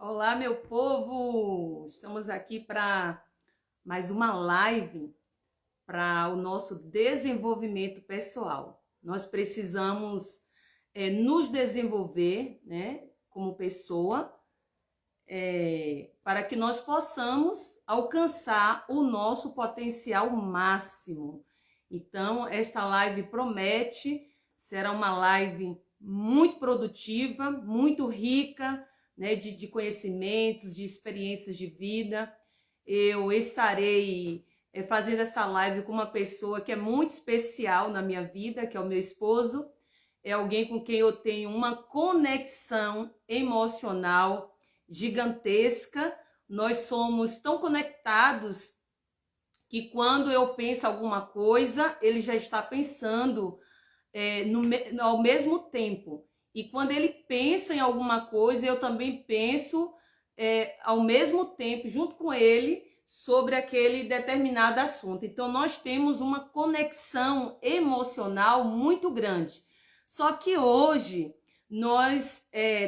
Olá, meu povo! Estamos aqui para mais uma live para o nosso desenvolvimento pessoal. Nós precisamos nos desenvolver, né, como pessoa, para que nós possamos alcançar o nosso potencial máximo. Então, esta live promete, será uma live muito produtiva, muito rica, né, de conhecimentos, de experiências de vida. Eu estarei fazendo essa live com uma pessoa que é muito especial na minha vida, que é o meu esposo. É alguém com quem eu tenho uma conexão emocional gigantesca. Nós somos tão conectados que quando eu penso alguma coisa, ele já está pensando ao mesmo tempo. E quando ele pensa em alguma coisa, eu também penso ao mesmo tempo, junto com ele, sobre aquele determinado assunto. Então, nós temos uma conexão emocional muito grande. Só que hoje nós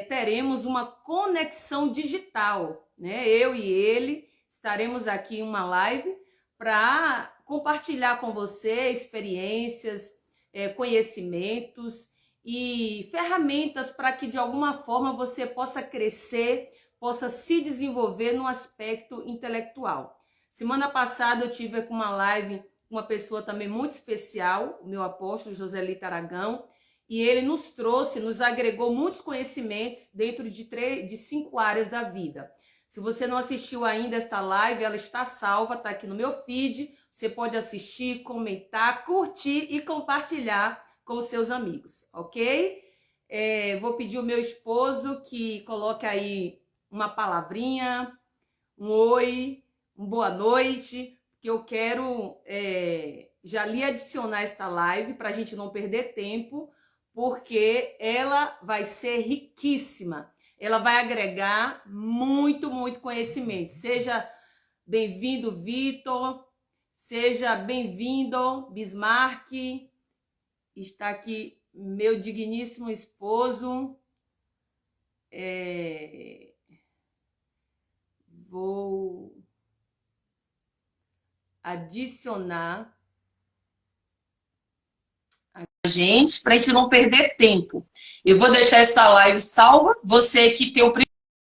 teremos uma conexão digital, né? Eu e ele estaremos aqui em uma live para compartilhar com você experiências, conhecimentos e ferramentas para que de alguma forma você possa crescer, possa se desenvolver no aspecto intelectual. Semana passada eu tive com uma live com uma pessoa também muito especial, o meu apóstolo Joselito Aragão, e ele nos agregou muitos conhecimentos dentro de 5 áreas da vida. Se você não assistiu ainda esta live, ela está salva, está aqui no meu feed. Você pode assistir, comentar, curtir e compartilhar com os seus amigos, ok? Vou pedir ao meu esposo que coloque aí uma palavrinha, um oi, uma boa noite, que eu quero já lhe adicionar esta live para a gente não perder tempo, porque ela vai ser riquíssima. Ela vai agregar muito, muito conhecimento. Seja bem-vindo, Vitor. Seja bem-vindo, Bismarck. Está aqui meu digníssimo esposo. Vou adicionar a gente, para a gente não perder tempo. Eu vou deixar esta live salva. Você que tem o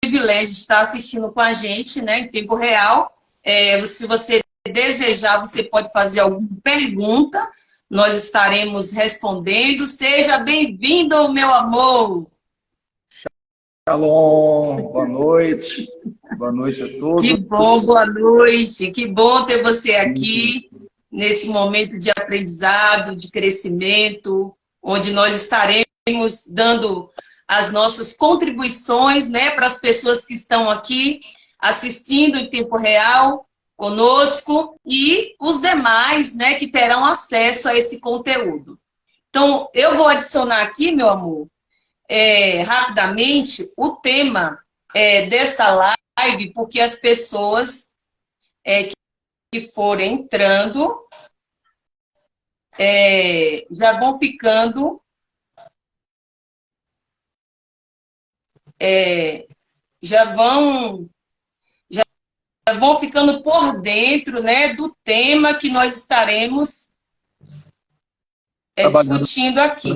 privilégio de estar assistindo com a gente, né, em tempo real. Se você desejar, você pode fazer alguma pergunta. Nós estaremos respondendo. Seja bem-vindo, meu amor! Shalom, boa noite. Boa noite a todos. Que bom, boa noite. Que bom ter você aqui nesse momento de aprendizado, de crescimento, onde nós estaremos dando as nossas contribuições, né, para as pessoas que estão aqui assistindo em tempo real conosco e os demais, né, que terão acesso a esse conteúdo. Então, eu vou adicionar aqui, meu amor, rapidamente o tema desta live, porque as pessoas que forem entrando já vão ficando já vão ficando por dentro, né, do tema que nós estaremos discutindo aqui.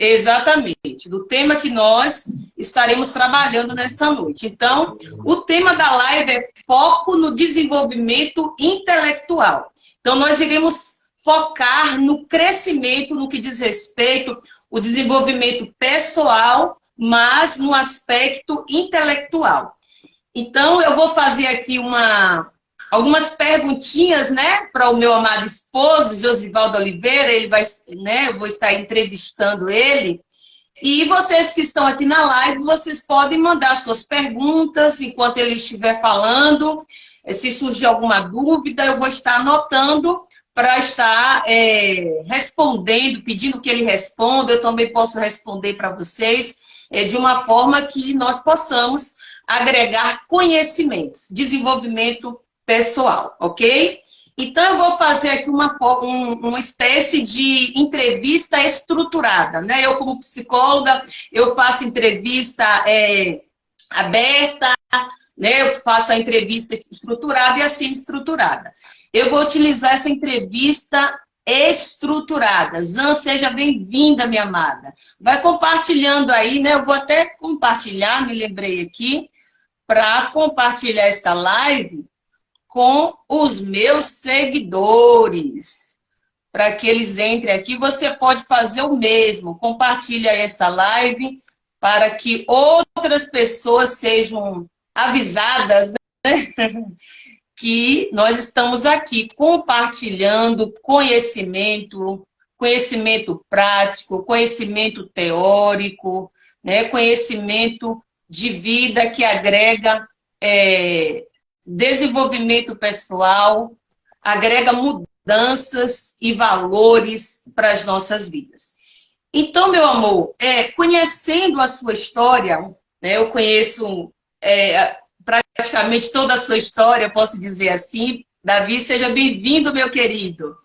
Exatamente, do tema que nós estaremos trabalhando nesta noite. Então, o tema da live é foco no desenvolvimento intelectual. Então, nós iremos focar no crescimento, no que diz respeito ao desenvolvimento pessoal, mas no aspecto intelectual. Então, eu vou fazer aqui algumas perguntinhas, né, para o meu amado esposo, Josivaldo Oliveira. Ele vai, né, eu vou estar entrevistando ele. E vocês que estão aqui na live, vocês podem mandar suas perguntas enquanto ele estiver falando. Se surgir alguma dúvida, eu vou estar anotando para estar respondendo, pedindo que ele responda. Eu também posso responder para vocês de uma forma que nós possamos agregar conhecimentos, desenvolvimento pessoal, ok? Então, eu vou fazer aqui uma espécie de entrevista estruturada, né? Eu, como psicóloga, eu faço entrevista aberta, né? Eu faço a entrevista estruturada e a semi-estruturada. Eu vou utilizar essa entrevista estruturada. Zan, seja bem-vinda, minha amada. Vai compartilhando aí, né? Eu vou até compartilhar, me lembrei aqui, para compartilhar esta live com os meus seguidores. Para que eles entrem aqui, você pode fazer o mesmo. Compartilha esta live para que outras pessoas sejam avisadas, né? Que nós estamos aqui compartilhando conhecimento, conhecimento prático, conhecimento teórico, né? Conhecimento de vida que agrega desenvolvimento pessoal, agrega mudanças e valores para as nossas vidas. Então, meu amor, conhecendo a sua história, né, eu conheço praticamente toda a sua história, posso dizer assim. Davi, seja bem-vindo, meu querido.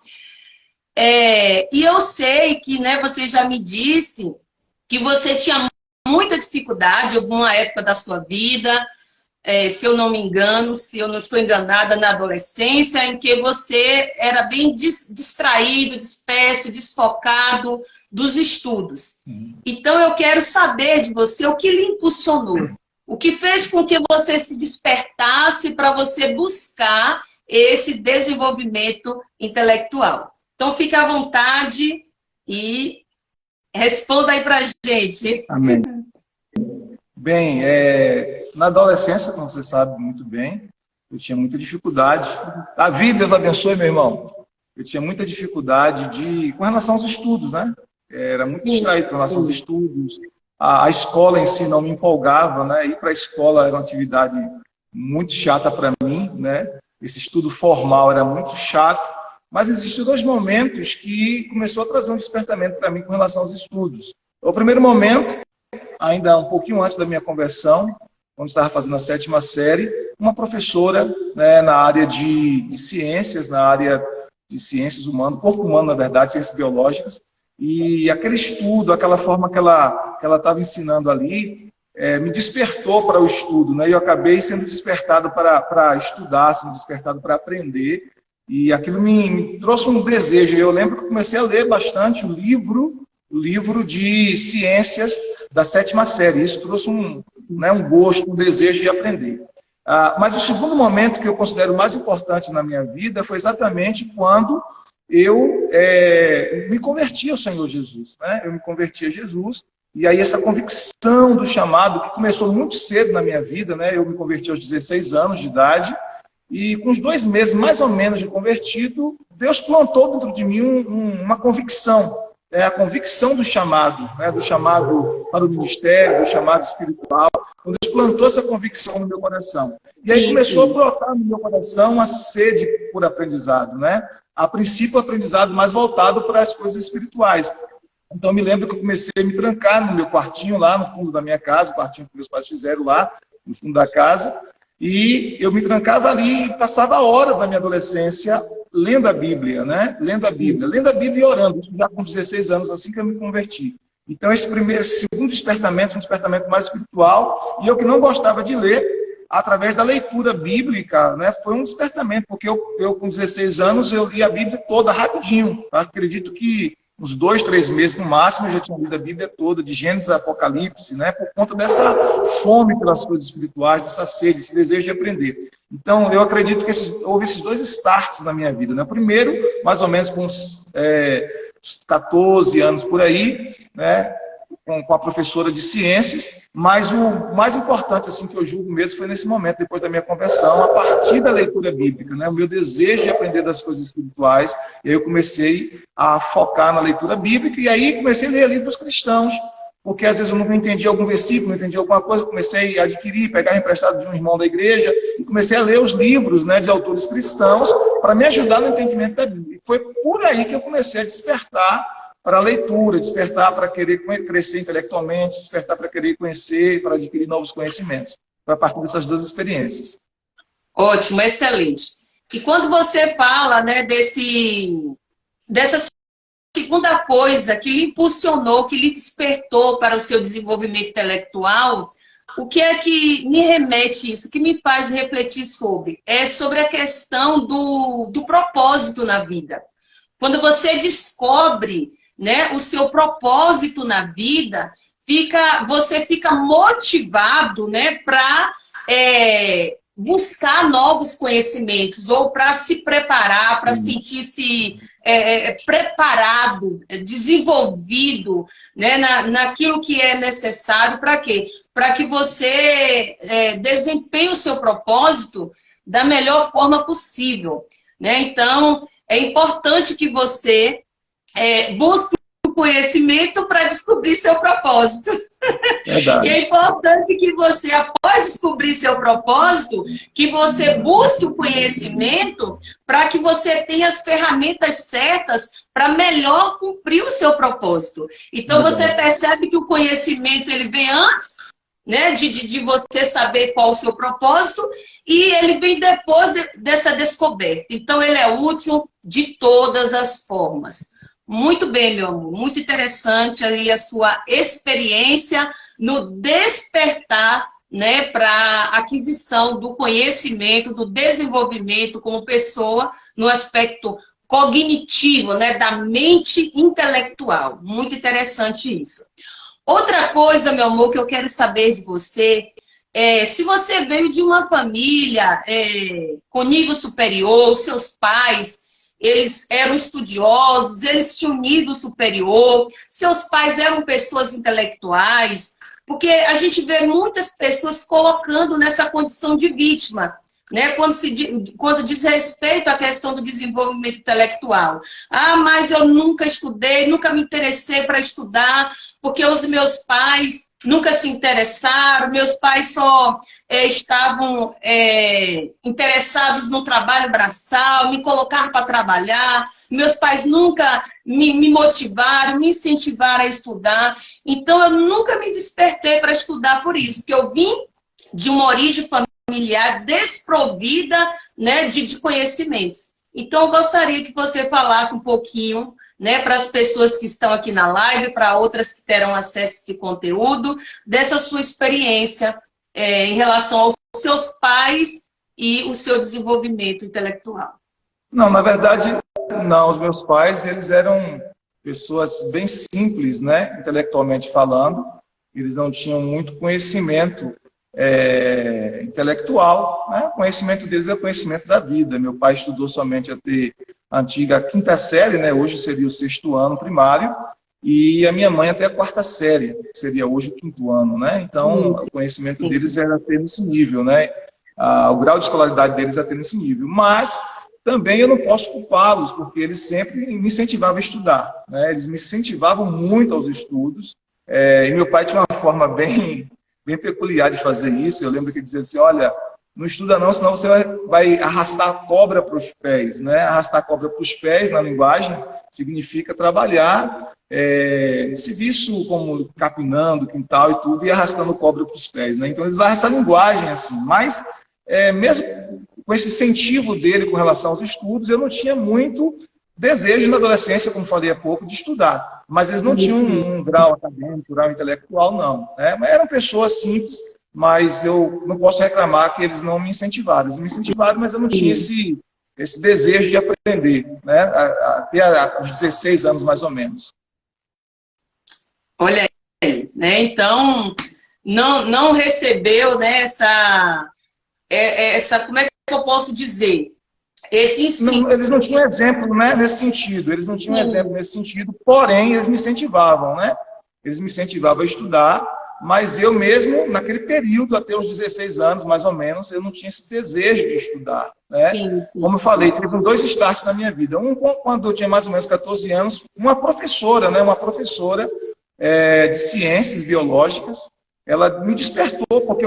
E eu sei que, né, você já me disse que você tinha muita dificuldade em alguma época da sua vida, se eu não me engano, se eu não estou enganada, na adolescência, em que você era bem distraído, disperso, desfocado dos estudos. Então, eu quero saber de você o que lhe impulsionou, o que fez com que você se despertasse para você buscar esse desenvolvimento intelectual. Então, fique à vontade e responda aí para a gente. Amém. Bem, na adolescência, como você sabe muito bem, eu tinha muita dificuldade. Davi, Deus abençoe, meu irmão. Eu tinha muita dificuldade com relação aos estudos, né? Era muito distraído com relação aos estudos. A escola em si não me empolgava, né? Ir para a escola era uma atividade muito chata para mim, né? Esse estudo formal era muito chato. Mas existiam dois momentos que começou a trazer um despertamento para mim com relação aos estudos. O primeiro momento, ainda um pouquinho antes da minha conversão, quando estava fazendo a 7ª série, uma professora, né, na área de ciências, na área de ciências humanas, corpo humano, na verdade, ciências biológicas, e aquele estudo, aquela forma que ela estava ensinando ali, me despertou para o estudo, né? E eu acabei sendo despertado para estudar, sendo despertado para aprender, e aquilo me trouxe um desejo. Eu lembro que eu comecei a ler bastante o livro de ciências da 7ª série. Isso trouxe um gosto, um desejo de aprender. Mas o segundo momento que eu considero mais importante na minha vida foi exatamente quando eu me converti ao Senhor Jesus, né? Eu me converti a Jesus, e aí essa convicção do chamado, que começou muito cedo na minha vida, né? Eu me converti aos 16 anos de idade, e com uns 2 meses, mais ou menos, de convertido, Deus plantou dentro de mim uma convicção, a convicção do chamado, né? Do chamado para o ministério, do chamado espiritual. Quando Deus plantou essa convicção no meu coração. E aí começou a brotar no meu coração a sede por aprendizado, né? A princípio, o aprendizado mais voltado para as coisas espirituais. Então, eu me lembro que eu comecei a me trancar no meu quartinho, lá no fundo da minha casa, o quartinho que meus pais fizeram lá, no fundo da casa, e eu me trancava ali e passava horas na minha adolescência lendo a Bíblia, né? Lendo a Bíblia e orando, isso já com 16 anos, assim que eu me converti. Então, esse segundo despertamento, um despertamento mais espiritual, e eu que não gostava de ler, através da leitura bíblica, né, foi um despertamento, porque eu com 16 anos, eu li a Bíblia toda rapidinho. Tá? Acredito que uns 2, 3 meses no máximo, eu já tinha lido a Bíblia toda, de Gênesis a Apocalipse, né, por conta dessa fome pelas coisas espirituais, dessa sede, desse desejo de aprender. Então, eu acredito que houve esses 2 starts na minha vida. Né? O primeiro, mais ou menos com uns 14 anos por aí, né, com a professora de ciências, mas o mais importante, assim, que eu julgo mesmo, foi nesse momento, depois da minha conversão, a partir da leitura bíblica, né? O meu desejo de aprender das coisas espirituais, e aí eu comecei a focar na leitura bíblica, e aí comecei a ler livros cristãos, porque às vezes eu não entendia algum versículo, não entendia alguma coisa, comecei a adquirir, pegar emprestado de um irmão da igreja, e comecei a ler os livros, né, de autores cristãos, para me ajudar no entendimento da Bíblia. E foi por aí que eu comecei a despertar para a leitura, despertar para querer crescer intelectualmente, despertar para querer conhecer, para adquirir novos conhecimentos. Foi a partir dessas 2 experiências. Ótimo, excelente. E quando você fala, né, dessa segunda coisa que lhe impulsionou, que lhe despertou para o seu desenvolvimento intelectual, o que é que me remete isso? O que me faz refletir sobre? É sobre a questão do propósito na vida. Quando você descobre, né, o seu propósito na vida, você fica motivado, né, para buscar novos conhecimentos ou para se preparar, para sentir-se preparado, desenvolvido, né, naquilo que é necessário. Para quê? Para que você desempenhe o seu propósito da melhor forma possível, né? Então, é importante que você busque o conhecimento para descobrir seu propósito. Verdade. E é importante que você, após descobrir seu propósito, que você busque o conhecimento para que você tenha as ferramentas certas para melhor cumprir o seu propósito. Então, você percebe que o conhecimento ele vem antes, né, de você saber qual o seu propósito, e ele vem depois dessa descoberta. Então, ele é útil de todas as formas. Muito bem, meu amor. Muito interessante aí a sua experiência no despertar, né, para a aquisição do conhecimento, do desenvolvimento como pessoa no aspecto cognitivo, né, da mente intelectual. Muito interessante isso. Outra coisa, meu amor, que eu quero saber de você se você veio de uma família com nível superior, seus pais, eles eram estudiosos, eles tinham nível superior, seus pais eram pessoas intelectuais, porque a gente vê muitas pessoas colocando nessa condição de vítima, né? Quando diz respeito à questão do desenvolvimento intelectual. Ah, mas eu nunca estudei, nunca me interessei para estudar, porque os meus pais nunca se interessaram, meus pais só estavam interessados no trabalho braçal, me colocar para trabalhar, meus pais nunca me motivaram, me incentivaram a estudar. Então, eu nunca me despertei para estudar por isso, porque eu vim de uma origem familiar desprovida, né, de conhecimentos. Então, eu gostaria que você falasse um pouquinho, né, para as pessoas que estão aqui na live, para outras que terão acesso a esse conteúdo, dessa sua experiência em relação aos seus pais e o seu desenvolvimento intelectual. Não, na verdade, não. Os meus pais, eles eram pessoas bem simples, né, intelectualmente falando. Eles não tinham muito conhecimento intelectual, né? O conhecimento deles é o conhecimento da vida. Meu pai estudou somente até a antiga quinta série, né? Hoje seria o 6º ano primário, e a minha mãe até a 4ª série, que seria hoje o 5º ano, né? Então, o conhecimento deles era até nesse nível, né? O grau de escolaridade deles é até nesse nível. Mas também eu não posso culpá-los, porque eles sempre me incentivavam a estudar, né? Eles me incentivavam muito aos estudos, e meu pai tinha uma forma bem peculiar de fazer isso. Eu lembro que ele dizia assim: olha, não estuda não, senão você vai arrastar a cobra para os pés, né? Arrastar a cobra para os pés, na linguagem, significa trabalhar serviço como capinando, quintal e tudo, e arrastando cobra para os pés, né? Então eles usam essa linguagem assim, mas mesmo com esse incentivo dele com relação aos estudos, eu não tinha muito desejo na adolescência, como falei há pouco, de estudar. Mas eles não tinham um grau acadêmico, um grau intelectual, não, né? Mas eram pessoas simples, mas eu não posso reclamar que eles não me incentivaram. Eles me incentivaram, mas eu não tinha esse desejo de aprender, né? Até os 16 anos, mais ou menos. Olha aí, né? Então, não recebeu, né, essa, como é que eu posso dizer? Esse ensino. Não, eles não tinham exemplo, né, nesse sentido. Eles não tinham exemplo nesse sentido, porém, eles me incentivavam, né? Eles me incentivavam a estudar, mas eu mesmo, naquele período, até os 16 anos, mais ou menos, eu não tinha esse desejo de estudar, né? Sim, sim. Como eu falei, teve 2 starts na minha vida. Um, quando eu tinha mais ou menos 14 anos, uma professora, né, de ciências biológicas, ela me despertou, porque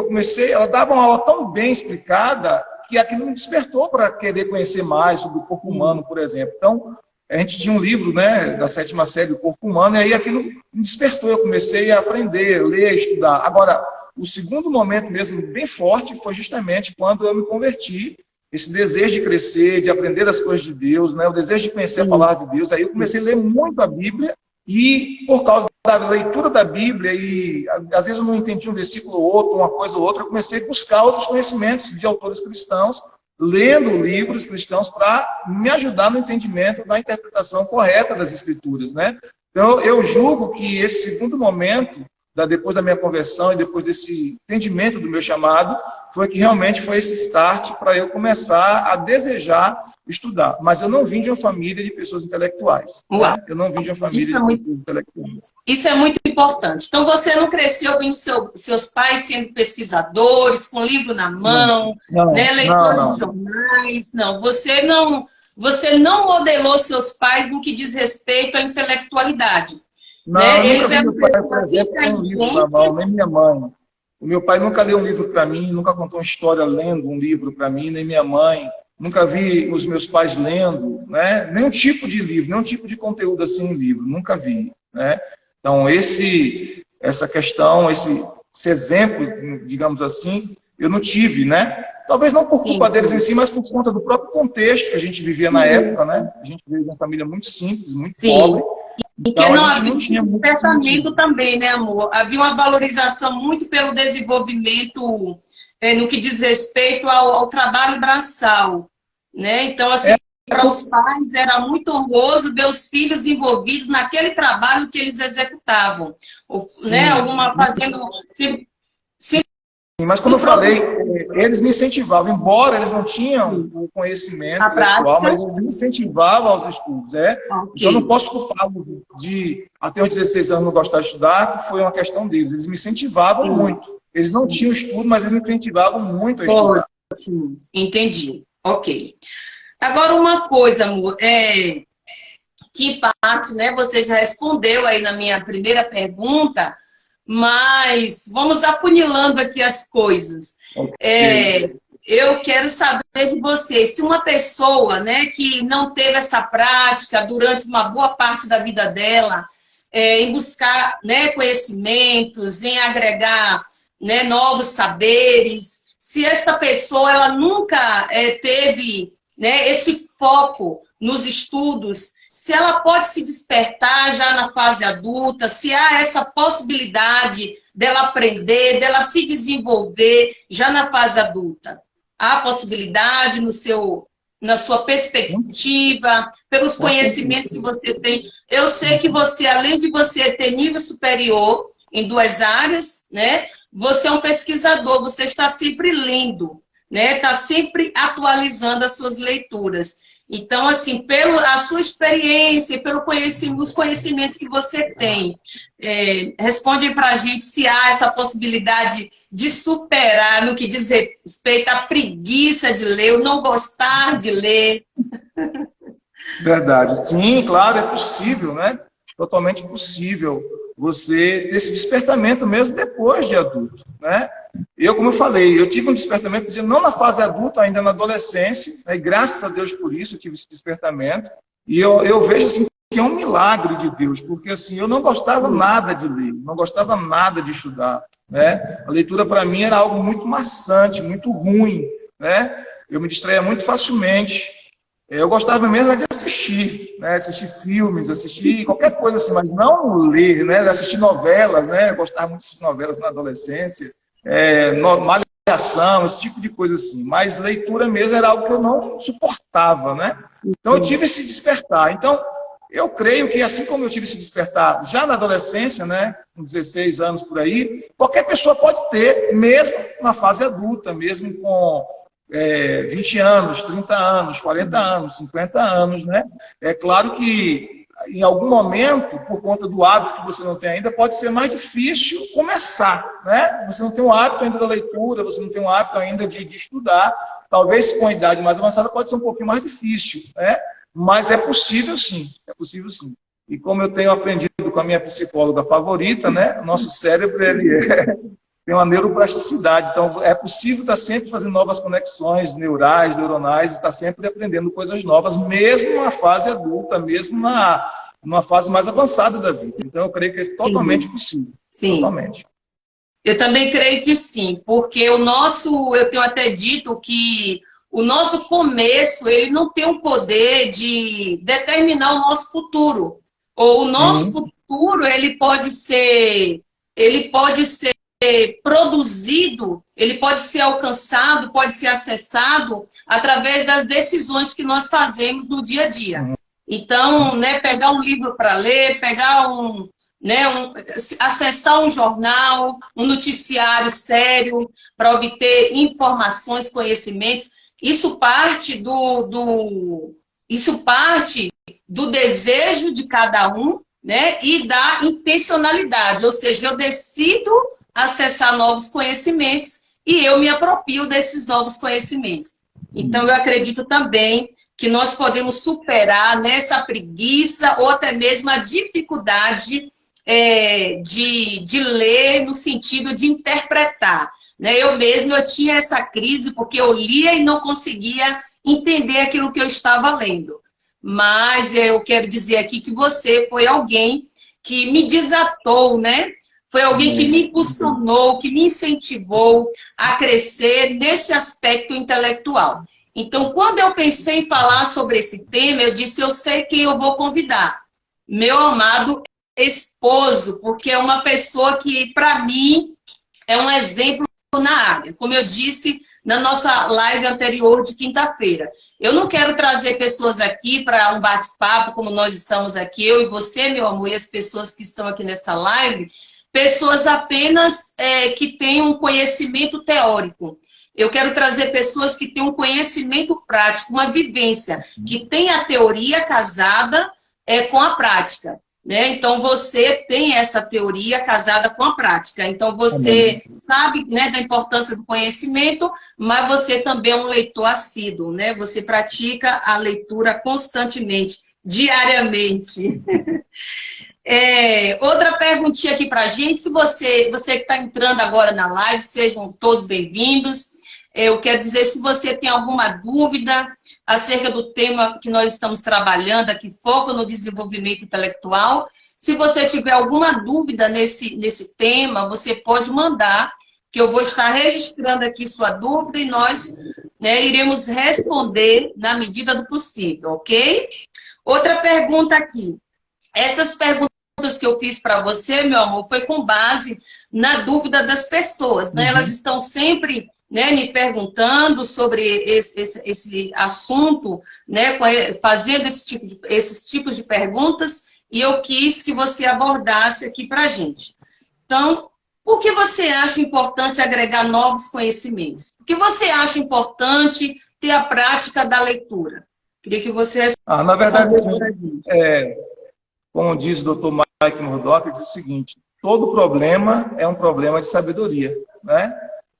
ela dava uma aula tão bem explicada, que aquilo me despertou para querer conhecer mais sobre o corpo humano, por exemplo. Então, a gente tinha um livro, né, da 7ª série do corpo humano, e aí aquilo me despertou, eu comecei a aprender, ler, estudar. Agora, o segundo momento mesmo, bem forte, foi justamente quando eu me converti, esse desejo de crescer, de aprender as coisas de Deus, né, o desejo de conhecer a palavra de Deus. Aí eu comecei a ler muito a Bíblia, e por causa da leitura da Bíblia e às vezes eu não entendi um versículo ou outro, uma coisa ou outra, eu comecei a buscar outros conhecimentos de autores cristãos, lendo livros cristãos para me ajudar no entendimento da interpretação correta das Escrituras, né? Então, eu julgo que esse segundo momento, depois da minha conversão e depois desse entendimento do meu chamado, foi que realmente foi esse start para eu começar a desejar estudar. Mas eu não vim de uma família de pessoas intelectuais. Né? Eu não vim de uma família de pessoas intelectuais. Isso é muito importante. Então, você não cresceu vendo seus pais sendo pesquisadores, com livro na mão, né, leitura de jornais. Não, você não modelou seus pais no que diz respeito à intelectualidade. Não, né? Eles eram pessoas inteligentes. Nem minha mãe. O meu pai nunca leu um livro para mim, nunca contou uma história lendo um livro para mim, nem minha mãe. Nunca vi os meus pais lendo, né? Nenhum tipo de livro, nenhum tipo de conteúdo assim em livro, nunca vi, né? Então, essa questão, esse exemplo, digamos assim, eu não tive, né? Talvez não por culpa deles em si, mas por conta do próprio contexto que a gente vivia na época, né? A gente veio de uma família muito simples, muito pobre. E que não havia um despertamento também, né, amor? Havia uma valorização muito pelo desenvolvimento no que diz respeito ao trabalho braçal, né? Então, assim, para os pais era muito honroso ver os filhos envolvidos naquele trabalho que eles executavam, né? Alguma fazendo... Sim, mas como eu falei, eles me incentivavam, embora eles não tinham o conhecimento intelectual, mas eles me incentivavam aos estudos. Então eu não posso culpá-los de, até os 16 anos, não gostar de estudar, que foi uma questão deles. Eles me incentivavam muito. Eles não tinham estudo, mas eles me incentivavam muito a estudar. Entendi. Ok. Agora, uma coisa, amor, que em parte, né, você já respondeu aí na minha primeira pergunta, mas vamos afunilando aqui as coisas. Eu quero saber de você, se uma pessoa, né, que não teve essa prática durante uma boa parte da vida dela, em buscar, né, conhecimentos, em agregar, né, novos saberes, se esta pessoa ela nunca teve, né, esse foco nos estudos, se ela pode se despertar já na fase adulta, se há essa possibilidade dela aprender, dela se desenvolver já na fase adulta. Há possibilidade na sua perspectiva, pelos conhecimentos que você tem. Eu sei que você, além de você ter nível superior em duas áreas, né, você é um pesquisador, você está sempre lendo, né, está sempre atualizando as suas leituras. Então, assim, pela sua experiência e pelo os conhecimentos que você tem, responde para a gente se há essa possibilidade de superar no que diz respeito à preguiça de ler, o não gostar de ler. Verdade. Sim, claro, é possível, né? Totalmente possível você ter esse despertamento mesmo depois de adulto, né? Como eu falei, eu tive um despertamento, não na fase adulta, ainda na adolescência, né? E graças a Deus por isso eu tive esse despertamento. E eu vejo assim que é um milagre de Deus, porque assim, eu não gostava nada de ler, não gostava nada de estudar, né? A leitura para mim era algo muito maçante, muito ruim, né? Eu me distraía muito facilmente. Eu gostava mesmo de assistir, né? Assistir filmes, assistir qualquer coisa assim, mas não ler, né? Assistir novelas, né? Eu gostava muito de assistir novelas na adolescência, malhação, esse tipo de coisa assim. Mas leitura mesmo era algo que eu não suportava, né? Então eu tive esse despertar. Então eu creio que assim como eu tive esse despertar já na adolescência, né? Com 16 anos por aí, qualquer pessoa pode ter, mesmo na fase adulta, mesmo com 20 anos, 30 anos, 40 anos, 50 anos, né? É claro que em algum momento, por conta do hábito que você não tem ainda, pode ser mais difícil começar, né? Você não tem um hábito ainda da leitura, você não tem um hábito ainda de estudar, talvez com a idade mais avançada pode ser um pouquinho mais difícil, né? Mas é possível sim, é possível sim. E como eu tenho aprendido com a minha psicóloga favorita, né? O nosso cérebro, tem uma neuroplasticidade, então é possível estar sempre fazendo novas conexões neurais, neuronais, estar sempre aprendendo coisas novas, mesmo na fase adulta, mesmo numa fase mais avançada da vida. Então eu creio que é totalmente possível. Sim. Totalmente. Eu também creio que sim, porque eu tenho até dito que o nosso começo, ele não tem o poder de determinar o nosso futuro, ou o nosso futuro futuro ele pode ser produzido, ele pode ser alcançado, pode ser acessado através das decisões que nós fazemos no dia a dia. Então, né, pegar um livro para ler, pegar acessar um jornal, um noticiário sério para obter informações, conhecimentos, isso parte do desejo de cada um, né, e da intencionalidade, ou seja, eu decido acessar novos conhecimentos e eu me aproprio desses novos conhecimentos. Então, eu acredito também que nós podemos superar nessa preguiça ou até mesmo a dificuldade de ler no sentido de interpretar. Né? Eu tinha essa crise porque eu lia e não conseguia entender aquilo que eu estava lendo. Mas eu quero dizer aqui que você foi alguém que me desatou, né? Foi alguém que me impulsionou, que me incentivou a crescer nesse aspecto intelectual. Então, quando eu pensei em falar sobre esse tema, eu disse, eu sei quem eu vou convidar. Meu amado esposo, porque é uma pessoa que, para mim, é um exemplo na área. Como eu disse na nossa live anterior de quinta-feira. Eu não quero trazer pessoas aqui para um bate-papo, como nós estamos aqui, eu e você, meu amor, e as pessoas que estão aqui nessa live, pessoas apenas que têm um conhecimento teórico. Eu quero trazer pessoas que têm um conhecimento prático, uma vivência, que tem a teoria casada com a prática. Né? Então, você tem essa teoria casada com a prática. Então, você sabe, né, da importância do conhecimento, mas você também é um leitor assíduo. Né? Você pratica a leitura constantemente, diariamente. Outra perguntinha aqui para a gente. Se você que está entrando agora na live, sejam todos bem-vindos. Eu quero dizer, se você tem alguma dúvida acerca do tema que nós estamos trabalhando aqui, foco no desenvolvimento intelectual. Se você tiver alguma dúvida nesse tema, você pode mandar, que eu vou estar registrando aqui sua dúvida e nós, né, iremos responder na medida do possível, ok? Outra pergunta aqui. Essas perguntas que eu fiz para você, meu amor, foi com base na dúvida das pessoas, né? Elas estão sempre, né, me perguntando sobre esse assunto, né, fazendo esses tipos de perguntas, e eu quis que você abordasse aqui para a gente. Então, por que você acha importante agregar novos conhecimentos? Por que você acha importante ter a prática da leitura? Queria que você... na verdade, sim. Como diz o Dr. Mike Murdock, diz o seguinte, todo problema é um problema de sabedoria, né?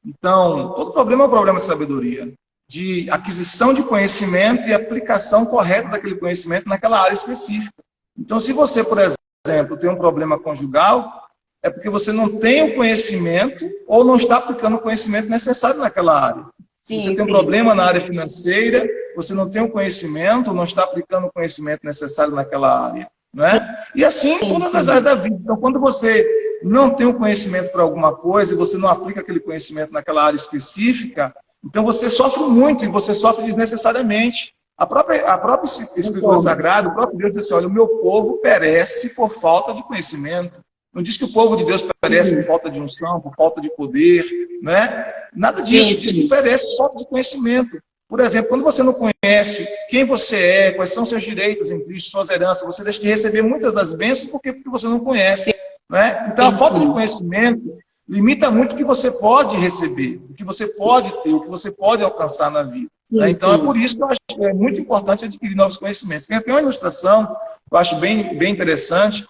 Então, todo problema é um problema de sabedoria, de aquisição de conhecimento e aplicação correta daquele conhecimento naquela área específica. Então, se você, por exemplo, tem um problema conjugal, é porque você não tem o conhecimento ou não está aplicando o conhecimento necessário naquela área. Sim, você tem um problema na área financeira, você não tem o conhecimento, não está aplicando o conhecimento necessário naquela área. Né? E assim em todas as áreas da vida. Então, quando você não tem um conhecimento para alguma coisa e você não aplica aquele conhecimento naquela área específica, então você sofre muito e você sofre desnecessariamente. A própria Escritura Sagrada, o próprio Deus diz assim, olha, o meu povo perece por falta de conhecimento. Não diz que o povo de Deus perece por falta de unção, por falta de poder, né? Nada disso, diz que perece por falta de conhecimento. Por exemplo, quando você não conhece quem você é, quais são seus direitos em Cristo, suas heranças, você deixa de receber muitas das bênçãos porque você não conhece. Né? Então, a falta de conhecimento limita muito o que você pode receber, o que você pode ter, o que você pode alcançar na vida. Né? Então, é por isso que eu acho que é muito importante adquirir novos conhecimentos. Tem até uma ilustração que eu acho bem interessante,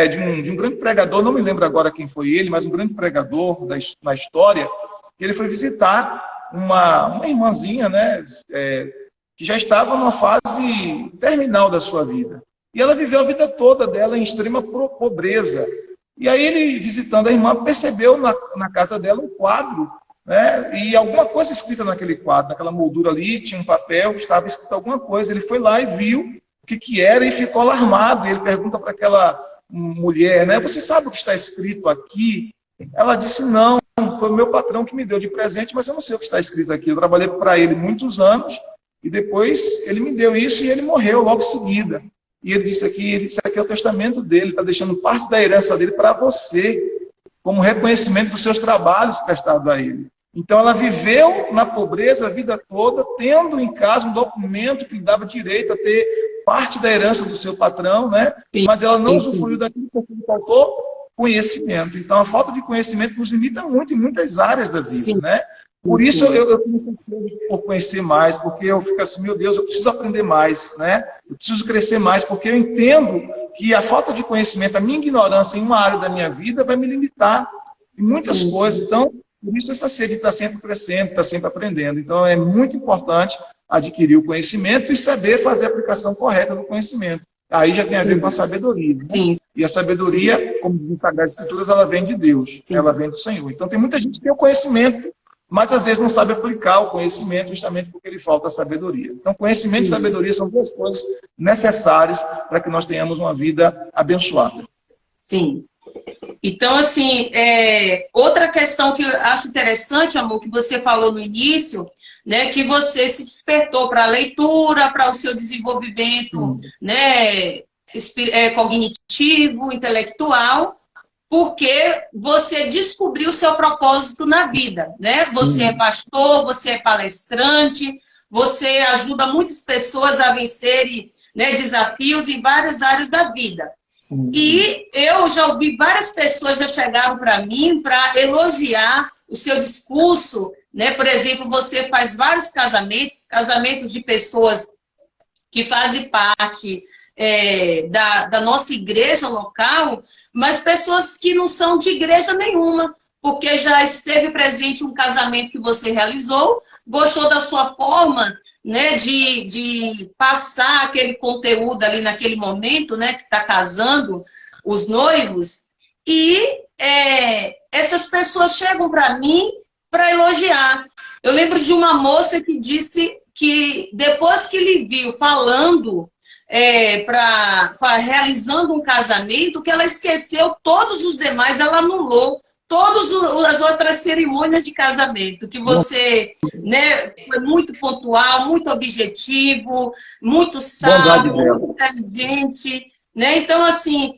de um grande pregador, não me lembro agora quem foi ele, mas um grande pregador na história, que ele foi visitar uma irmãzinha, né, que já estava numa fase terminal da sua vida. E ela viveu a vida toda dela em extrema pobreza. E aí ele, visitando a irmã, percebeu na casa dela um quadro, né, e alguma coisa escrita naquele quadro, naquela moldura ali, tinha um papel, estava escrito alguma coisa. Ele foi lá e viu o que era e ficou alarmado. E ele pergunta para aquela mulher, né, você sabe o que está escrito aqui? Ela disse, não. Foi o meu patrão que me deu de presente, mas eu não sei o que está escrito aqui. Eu trabalhei para ele muitos anos e depois ele me deu isso e ele morreu logo em seguida. E ele disse aqui, isso aqui é o testamento dele, está deixando parte da herança dele para você, como reconhecimento dos seus trabalhos prestados a ele. Então, ela viveu na pobreza a vida toda, tendo em casa um documento que lhe dava direito a ter parte da herança do seu patrão, né? Sim. Mas ela não usufruiu daquilo porque lhe faltou conhecimento. Então, a falta de conhecimento nos limita muito em muitas áreas da vida, Sim. né? Por isso, eu tenho essa sede por conhecer mais, porque eu fico assim, meu Deus, eu preciso aprender mais, né? Eu preciso crescer mais, porque eu entendo que a falta de conhecimento, a minha ignorância em uma área da minha vida vai me limitar em muitas coisas. Então, por isso essa sede está sempre crescendo, está sempre aprendendo. Então, é muito importante adquirir o conhecimento e saber fazer a aplicação correta do conhecimento. Aí já tem a ver com a sabedoria. Né? Sim. E a sabedoria, como diz as Sagradas Escrituras, ela vem de Deus, ela vem do Senhor. Então, tem muita gente que tem o conhecimento, mas às vezes não sabe aplicar o conhecimento justamente porque lhe falta a sabedoria. Então, conhecimento e sabedoria são duas coisas necessárias para que nós tenhamos uma vida abençoada. Sim. Então, assim, outra questão que eu acho interessante, amor, que você falou no início, né, que você se despertou para a leitura, para o seu desenvolvimento, né, cognitivo, intelectual, porque você descobriu o seu propósito na vida, né? Você é pastor, você é palestrante, você ajuda muitas pessoas a vencerem, né, desafios em várias áreas da vida. Sim. E eu já ouvi várias pessoas já chegaram para mim para elogiar o seu discurso, né? Por exemplo, você faz vários casamentos de pessoas que fazem parte da nossa igreja local, mas pessoas que não são de igreja nenhuma, porque já esteve presente um casamento que você realizou, gostou da sua forma, né, de passar aquele conteúdo ali naquele momento, né, que está casando os noivos, e essas pessoas chegam para mim para elogiar. Eu lembro de uma moça que disse que depois que lhe viu falando, realizando um casamento, que ela esqueceu todos os demais, ela anulou todas as outras cerimônias de casamento, que você, né, foi muito pontual, muito objetivo, muito sábio, muito inteligente, né? Então, assim,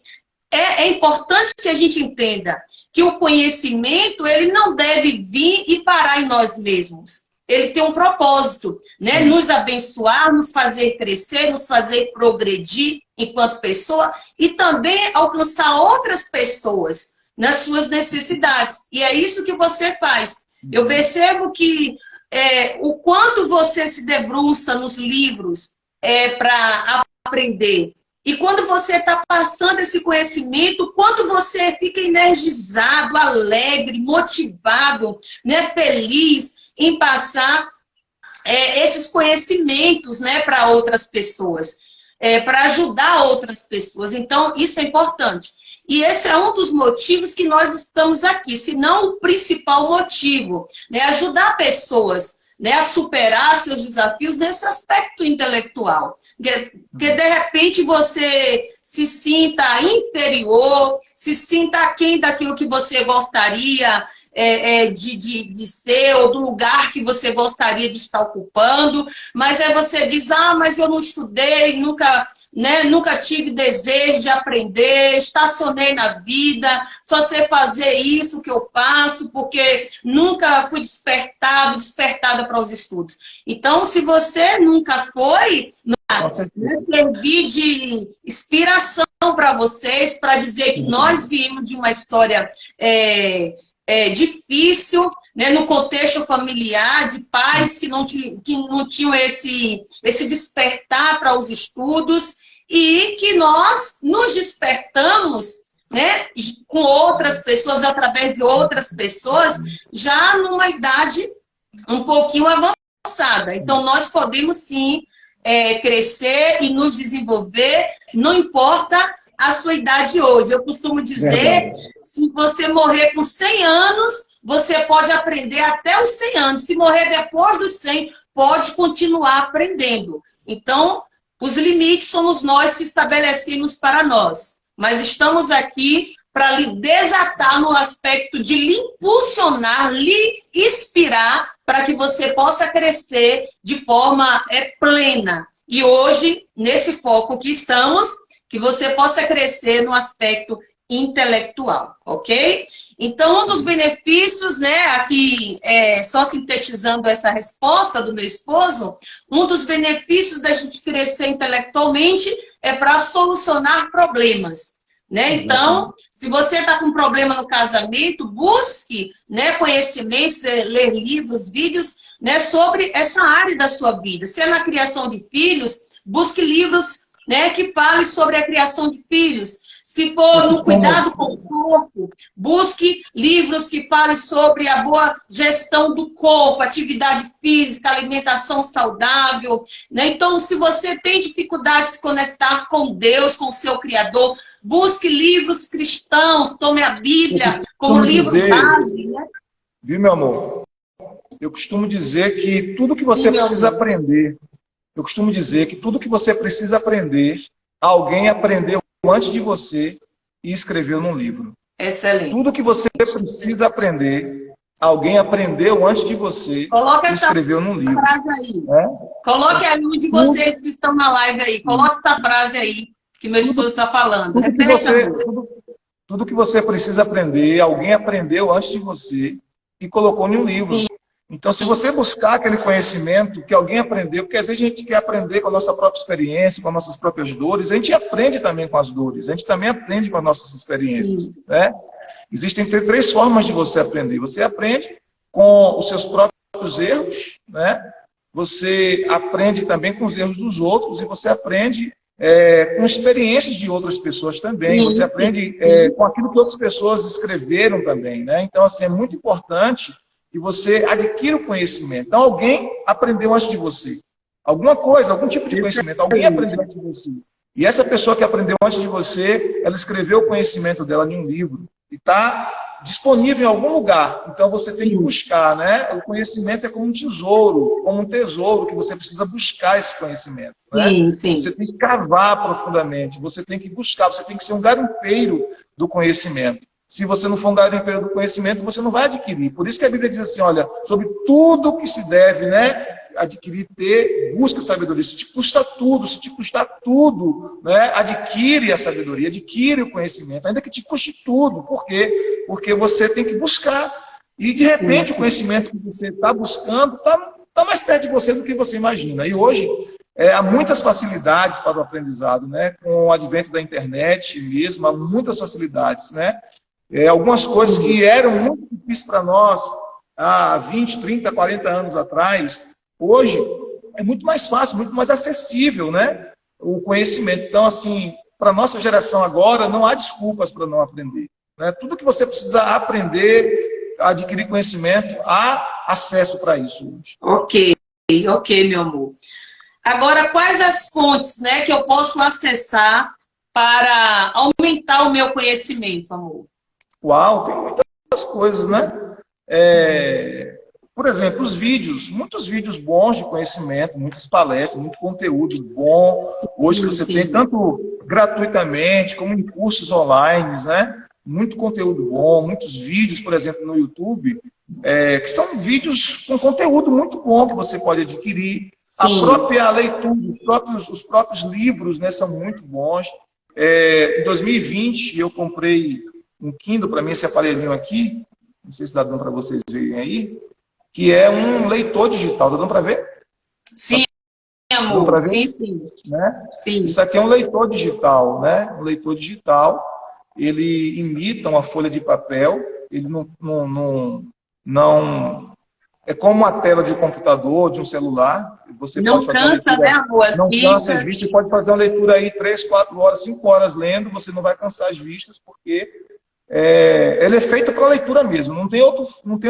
é importante que a gente entenda que o conhecimento, ele não deve vir e parar em nós mesmos. Ele tem um propósito, né? Nos abençoar, nos fazer crescer, nos fazer progredir enquanto pessoa e também alcançar outras pessoas nas suas necessidades. E é isso que você faz. Eu percebo que o quanto você se debruça nos livros para aprender. E quando você está passando esse conhecimento, quanto você fica energizado, alegre, motivado, né, feliz em passar esses conhecimentos, né, para outras pessoas, para ajudar outras pessoas. Então, isso é importante. E esse é um dos motivos que nós estamos aqui, se não o principal motivo, né, ajudar pessoas, né, a superar seus desafios nesse aspecto intelectual. Porque, de repente, você se sinta inferior, se sinta aquém daquilo que você gostaria de ser, ou do lugar que você gostaria de estar ocupando, mas aí você diz, mas eu não estudei, nunca tive desejo de aprender, estacionei na vida, só sei fazer isso que eu faço, porque nunca fui despertada para os estudos. Então, se você nunca foi, servir de inspiração para vocês, para dizer que nós viemos de uma história difícil, né, no contexto familiar, de pais que não tinham esse despertar para os estudos, e que nós nos despertamos, né, com outras pessoas, através de outras pessoas, já numa idade um pouquinho avançada. Então, nós podemos sim crescer e nos desenvolver, não importa a sua idade hoje. Eu costumo dizer, se você morrer com 100 anos, você pode aprender até os 100 anos. Se morrer depois dos 100, pode continuar aprendendo. Então, os limites somos nós que estabelecemos para nós. Mas estamos aqui para lhe desatar no aspecto de lhe impulsionar, lhe inspirar, para que você possa crescer de forma plena. E hoje, nesse foco que estamos, que você possa crescer no aspecto intelectual, ok? Então, um dos benefícios, né, aqui, só sintetizando essa resposta do meu esposo, um dos benefícios da gente crescer intelectualmente é para solucionar problemas, né? Então, se você está com problema no casamento, busque, né, conhecimentos, ler livros, vídeos, né, sobre essa área da sua vida. Se é na criação de filhos, busque livros, né, que falem sobre a criação de filhos. Se for no cuidado com o corpo, busque livros que falem sobre a boa gestão do corpo, atividade física, alimentação saudável, né? Então, se você tem dificuldade de se conectar com Deus, com o seu Criador, busque livros cristãos, tome a Bíblia como livro base, né? Viu, meu amor? Eu costumo dizer que tudo que você precisa aprender, alguém aprendeu antes de você e escreveu num livro. Excelente. Tudo que você precisa aprender, alguém aprendeu antes de você e escreveu num livro. Frase aí. Coloque a um de vocês que estão na live aí. Coloque essa frase aí que meu esposo está falando. Tudo que você precisa aprender, alguém aprendeu antes de você e colocou em um livro. Sim. Então, se você buscar aquele conhecimento que alguém aprendeu, porque às vezes a gente quer aprender com a nossa própria experiência, com as nossas próprias dores, a gente aprende também com as dores, a gente também aprende com as nossas experiências. Né? Existem 3 formas de você aprender. Você aprende com os seus próprios erros, né? Você aprende também com os erros dos outros e você aprende com experiências de outras pessoas também. Você aprende com aquilo que outras pessoas escreveram também. Né? Então, assim, é muito importante que você adquira o conhecimento. Então, alguém aprendeu antes de você. Alguma coisa, algum tipo de conhecimento. Alguém aprendeu antes de você. E essa pessoa que aprendeu antes de você, ela escreveu o conhecimento dela em um livro. E está disponível em algum lugar. Então, você tem que buscar, né? O conhecimento é como um tesouro, que você precisa buscar esse conhecimento. Né? Sim. Você tem que cavar profundamente, você tem que buscar, você tem que ser um garimpeiro do conhecimento. Se você não for um garimpeiro do conhecimento, você não vai adquirir. Por isso que a Bíblia diz assim, olha, sobre tudo que se deve, né, adquirir, busca sabedoria. Se te custa tudo, se te custar tudo, né, adquire a sabedoria, adquire o conhecimento, ainda que te custe tudo. Por quê? Porque você tem que buscar. E, de repente, o conhecimento que você está buscando está mais perto de você do que você imagina. E hoje, há muitas facilidades para o aprendizado, né? Com o advento da internet mesmo, há muitas facilidades, né? Algumas coisas que eram muito difíceis para nós há 20, 30, 40 anos atrás, hoje é muito mais fácil, muito mais acessível, né? O conhecimento. Então, assim, para a nossa geração agora, não há desculpas para não aprender. Né? Tudo que você precisa aprender, adquirir conhecimento, há acesso para isso hoje. Ok, meu amor. Agora, quais as fontes, né, que eu posso acessar para aumentar o meu conhecimento, amor? Uau, tem muitas coisas, né? Por exemplo, os vídeos, muitos vídeos bons de conhecimento, muitas palestras, muito conteúdo bom. Hoje você tem tanto gratuitamente como em cursos online, né? Muito conteúdo bom, muitos vídeos, por exemplo, no YouTube, que são vídeos com conteúdo muito bom que você pode adquirir. Sim. A própria leitura, os próprios livros, né, são muito bons. Em 2020, eu comprei um Kindle para mim, esse aparelhinho aqui, não sei se dá dando para vocês verem aí, que é um leitor digital. Dá dando para ver? Sim, amor. Pra ver? Sim. Né? Sim. Isso aqui é um leitor digital, né? Um leitor digital. Ele imita uma folha de papel. Ele não é como uma tela de um computador, de um celular. Você não pode fazer cansa, né, amor? Não cansa as vistas. Você pode fazer uma leitura aí 3, 4 horas, 5 horas lendo. Você não vai cansar as vistas, porque ele é feito para leitura mesmo, não tem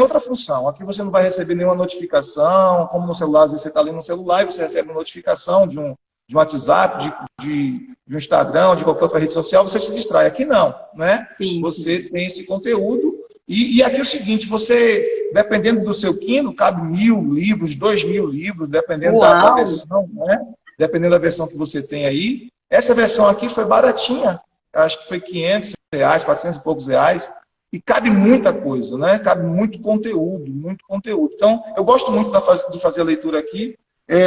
outra função. Aqui você não vai receber nenhuma notificação, como no celular, às vezes você está lendo no celular e você recebe uma notificação de um WhatsApp, de um Instagram, de qualquer outra rede social, você se distrai. Aqui não, né? Sim. Você tem esse conteúdo. E aqui é o seguinte, você, dependendo do seu Kindle, cabe 1.000 livros, 2.000 livros, dependendo da versão, né? Dependendo da versão que você tem aí. Essa versão aqui foi baratinha, acho que foi R$500, 400 e poucos reais, e cabe muita coisa, né? Cabe muito conteúdo, muito conteúdo. Então, eu gosto muito de fazer a leitura aqui.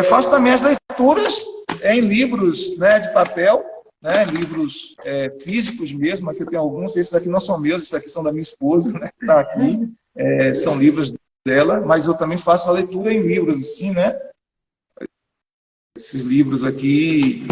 Faço também as leituras é em livros, né, de papel, né, livros físicos mesmo. Aqui eu tenho alguns, esses aqui não são meus, esses aqui são da minha esposa, né, que está aqui. São livros dela, mas eu também faço a leitura em livros, assim, né? Esses livros aqui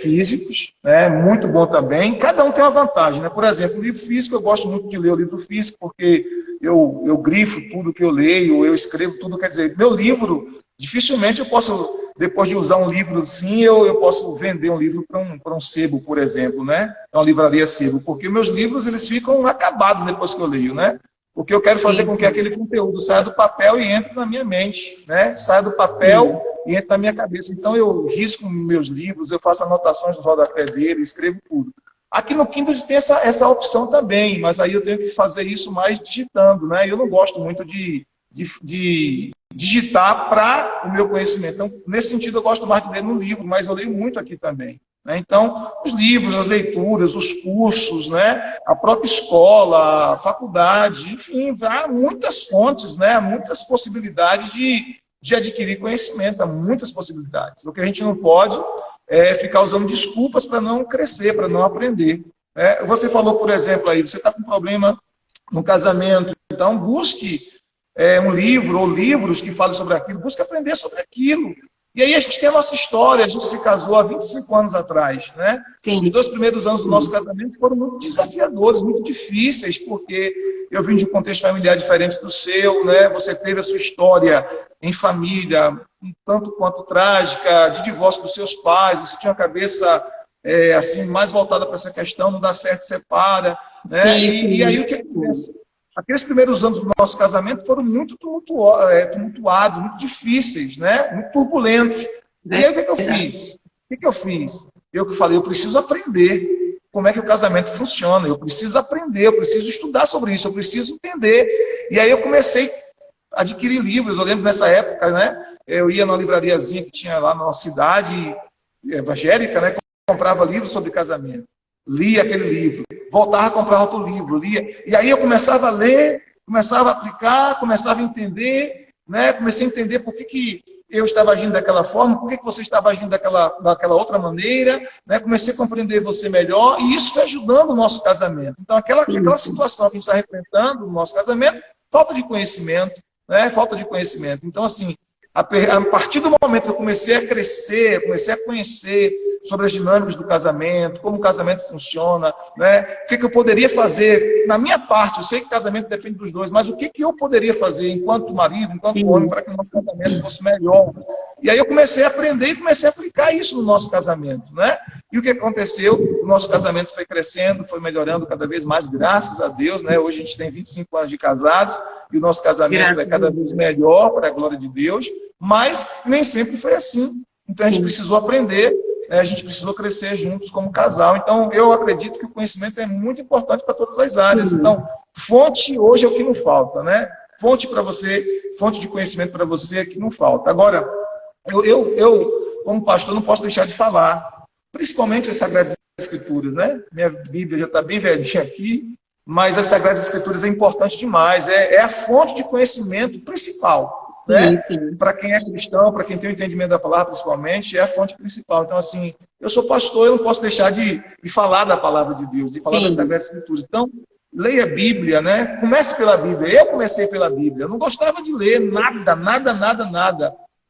físicos, né? Muito bom também. Cada um tem uma vantagem, né? Por exemplo, o livro físico, eu gosto muito de ler o livro físico, porque eu grifo tudo que eu leio, eu escrevo tudo, quer dizer, meu livro, dificilmente eu posso, depois de usar um livro assim, eu posso vender um livro para um sebo, por exemplo, né? Uma livraria sebo, porque meus livros, eles ficam acabados depois que eu leio, né? Porque eu quero fazer com que aquele conteúdo saia do papel e entre na minha mente, né? Saia do papel e entre na minha cabeça. Então, eu risco meus livros, eu faço anotações nos rodapés dele, escrevo tudo. Aqui no Kindle tem essa opção também, mas aí eu tenho que fazer isso mais digitando, né? Eu não gosto muito de digitar para o meu conhecimento. Então, nesse sentido, eu gosto mais de ler no livro, mas eu leio muito aqui também. Então, os livros, as leituras, os cursos, né? A própria escola, a faculdade, enfim, há muitas fontes, né? Há muitas possibilidades de adquirir conhecimento, há muitas possibilidades. O que a gente não pode é ficar usando desculpas para não crescer, para não aprender. Você falou, por exemplo, aí, você está com problema no casamento, então busque um livro ou livros que falem sobre aquilo, busque aprender sobre aquilo. E aí a gente tem a nossa história, a gente se casou há 25 anos atrás, né? Sim. Os 2 primeiros anos do nosso casamento foram muito desafiadores, muito difíceis, porque eu vim de um contexto familiar diferente do seu, né? Você teve a sua história em família, um tanto quanto trágica, de divórcio dos seus pais, você tinha uma cabeça assim, mais voltada para essa questão, não dá certo, separa, né? E aí o que acontece? Aqueles primeiros anos do nosso casamento foram muito tumultuados, muito difíceis, né? Muito turbulentos. E aí o que eu fiz? Eu falei, eu preciso aprender como é que o casamento funciona, eu preciso aprender, eu preciso estudar sobre isso, eu preciso entender. E aí eu comecei a adquirir livros. Eu lembro nessa época, né? Eu ia numa livrariazinha que tinha lá na nossa cidade evangélica, né? Comprava livros sobre casamento. Lia aquele livro, voltava a comprar outro livro, lia. E aí eu começava a ler, começava a aplicar, começava a entender, né? Comecei a entender por que eu estava agindo daquela forma, por que você estava agindo daquela outra maneira, né? Comecei a compreender você melhor, e isso foi ajudando o nosso casamento. Então, aquela situação que a gente está enfrentando no nosso casamento, falta de conhecimento, né? Falta de conhecimento. Então, assim, a partir do momento que eu comecei a crescer, comecei a conhecer sobre as dinâmicas do casamento, como o casamento funciona, né? O que eu poderia fazer na minha parte. Eu sei que casamento depende dos dois, mas o que eu poderia fazer enquanto marido, enquanto homem, para que o nosso casamento fosse melhor. E aí eu comecei a aprender e comecei a aplicar isso no nosso casamento, né? E o que aconteceu? O nosso casamento foi crescendo, foi melhorando cada vez mais, graças a Deus, né? Hoje a gente tem 25 anos de casados e o nosso casamento é cada vez melhor, para a glória de Deus, mas nem sempre foi assim. Então a gente precisou aprender, a gente precisou crescer juntos como casal. Então, eu acredito que o conhecimento é muito importante para todas as áreas. Então, fonte hoje é o que não falta, né? Fonte para você, fonte de conhecimento para você é o que não falta. Agora, eu, como pastor, não posso deixar de falar, principalmente as Sagradas Escrituras, né? Minha Bíblia já está bem velhinha aqui, mas as Sagradas Escrituras é importante demais. É a fonte de conhecimento principal. Né? Para quem é cristão, para quem tem o entendimento da palavra, principalmente, é a fonte principal. Então, assim, eu sou pastor, eu não posso deixar de falar da palavra de Deus, de falar das Sagradas Escrituras. Então, leia a Bíblia, né? Comece pela Bíblia. Eu comecei pela Bíblia. Eu não gostava de ler nada.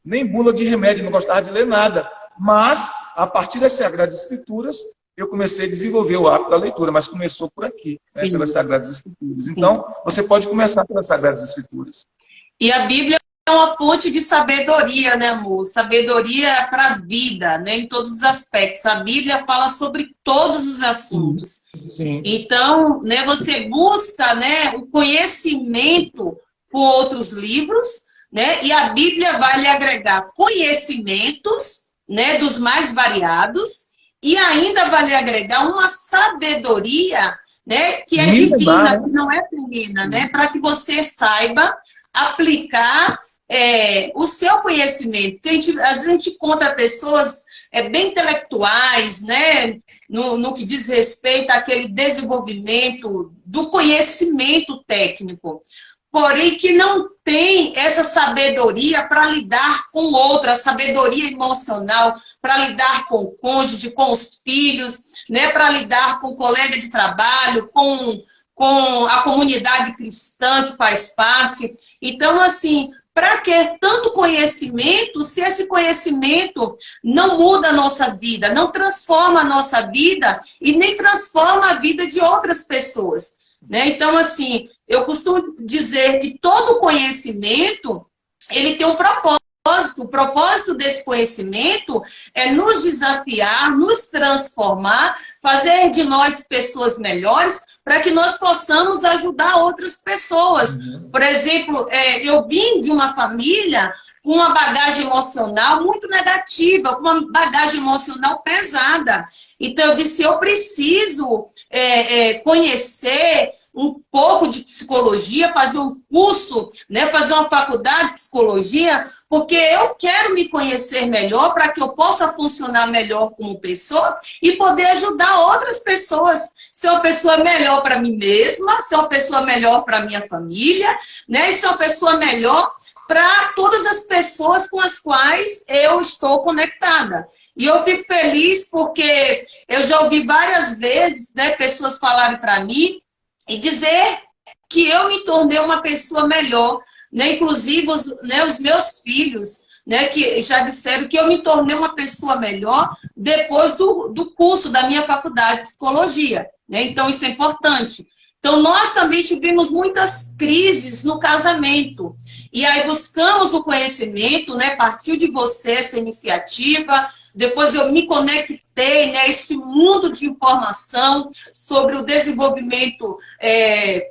Nem bula de remédio, não gostava de ler nada. Mas, a partir das Sagradas Escrituras, eu comecei a desenvolver o hábito da leitura, mas começou por aqui, né? Pelas Sagradas Escrituras. Então, você pode começar pelas Sagradas Escrituras. E a Bíblia é uma fonte de sabedoria, né, amor? Sabedoria para a vida, né, em todos os aspectos. A Bíblia fala sobre todos os assuntos. Sim. Então, né, você busca, né, o conhecimento por outros livros, né, e a Bíblia vai lhe agregar conhecimentos, né, dos mais variados, e ainda vai lhe agregar uma sabedoria, né, que é divina, que não é terrena, né, para que você saiba aplicar o seu conhecimento. Porque às vezes a gente encontra pessoas bem intelectuais, né, no que diz respeito àquele desenvolvimento do conhecimento técnico. porém que não tem essa sabedoria para lidar com o outro, a sabedoria emocional, para lidar com o cônjuge, com os filhos, né, para lidar com o colega de trabalho, com a comunidade cristã que faz parte. Então, assim, para que tanto conhecimento, se esse conhecimento não muda a nossa vida, não transforma a nossa vida e nem transforma a vida de outras pessoas, né? Então, assim, eu costumo dizer que todo conhecimento, ele tem um propósito. O propósito desse conhecimento é nos desafiar, nos transformar, fazer de nós pessoas melhores, para que nós possamos ajudar outras pessoas. Por exemplo, eu vim de uma família com uma bagagem emocional muito negativa, com uma bagagem emocional pesada. Então, eu disse, eu preciso conhecer um pouco de psicologia, fazer um curso, né, fazer uma faculdade de psicologia, porque eu quero me conhecer melhor para que eu possa funcionar melhor como pessoa e poder ajudar outras pessoas. Ser uma pessoa melhor para mim mesma, ser uma pessoa melhor para minha família, né, e ser uma pessoa melhor para todas as pessoas com as quais eu estou conectada. E eu fico feliz porque eu já ouvi várias vezes, né, pessoas falarem para mim e dizer que eu me tornei uma pessoa melhor, né? Inclusive os meus filhos, né, que já disseram que eu me tornei uma pessoa melhor depois do curso da minha faculdade de psicologia, né? Então, isso é importante. Então, nós também tivemos muitas crises no casamento. E aí buscamos o conhecimento, né? Partiu de você essa iniciativa. Depois eu me conectei, né, a esse mundo de informação sobre o desenvolvimento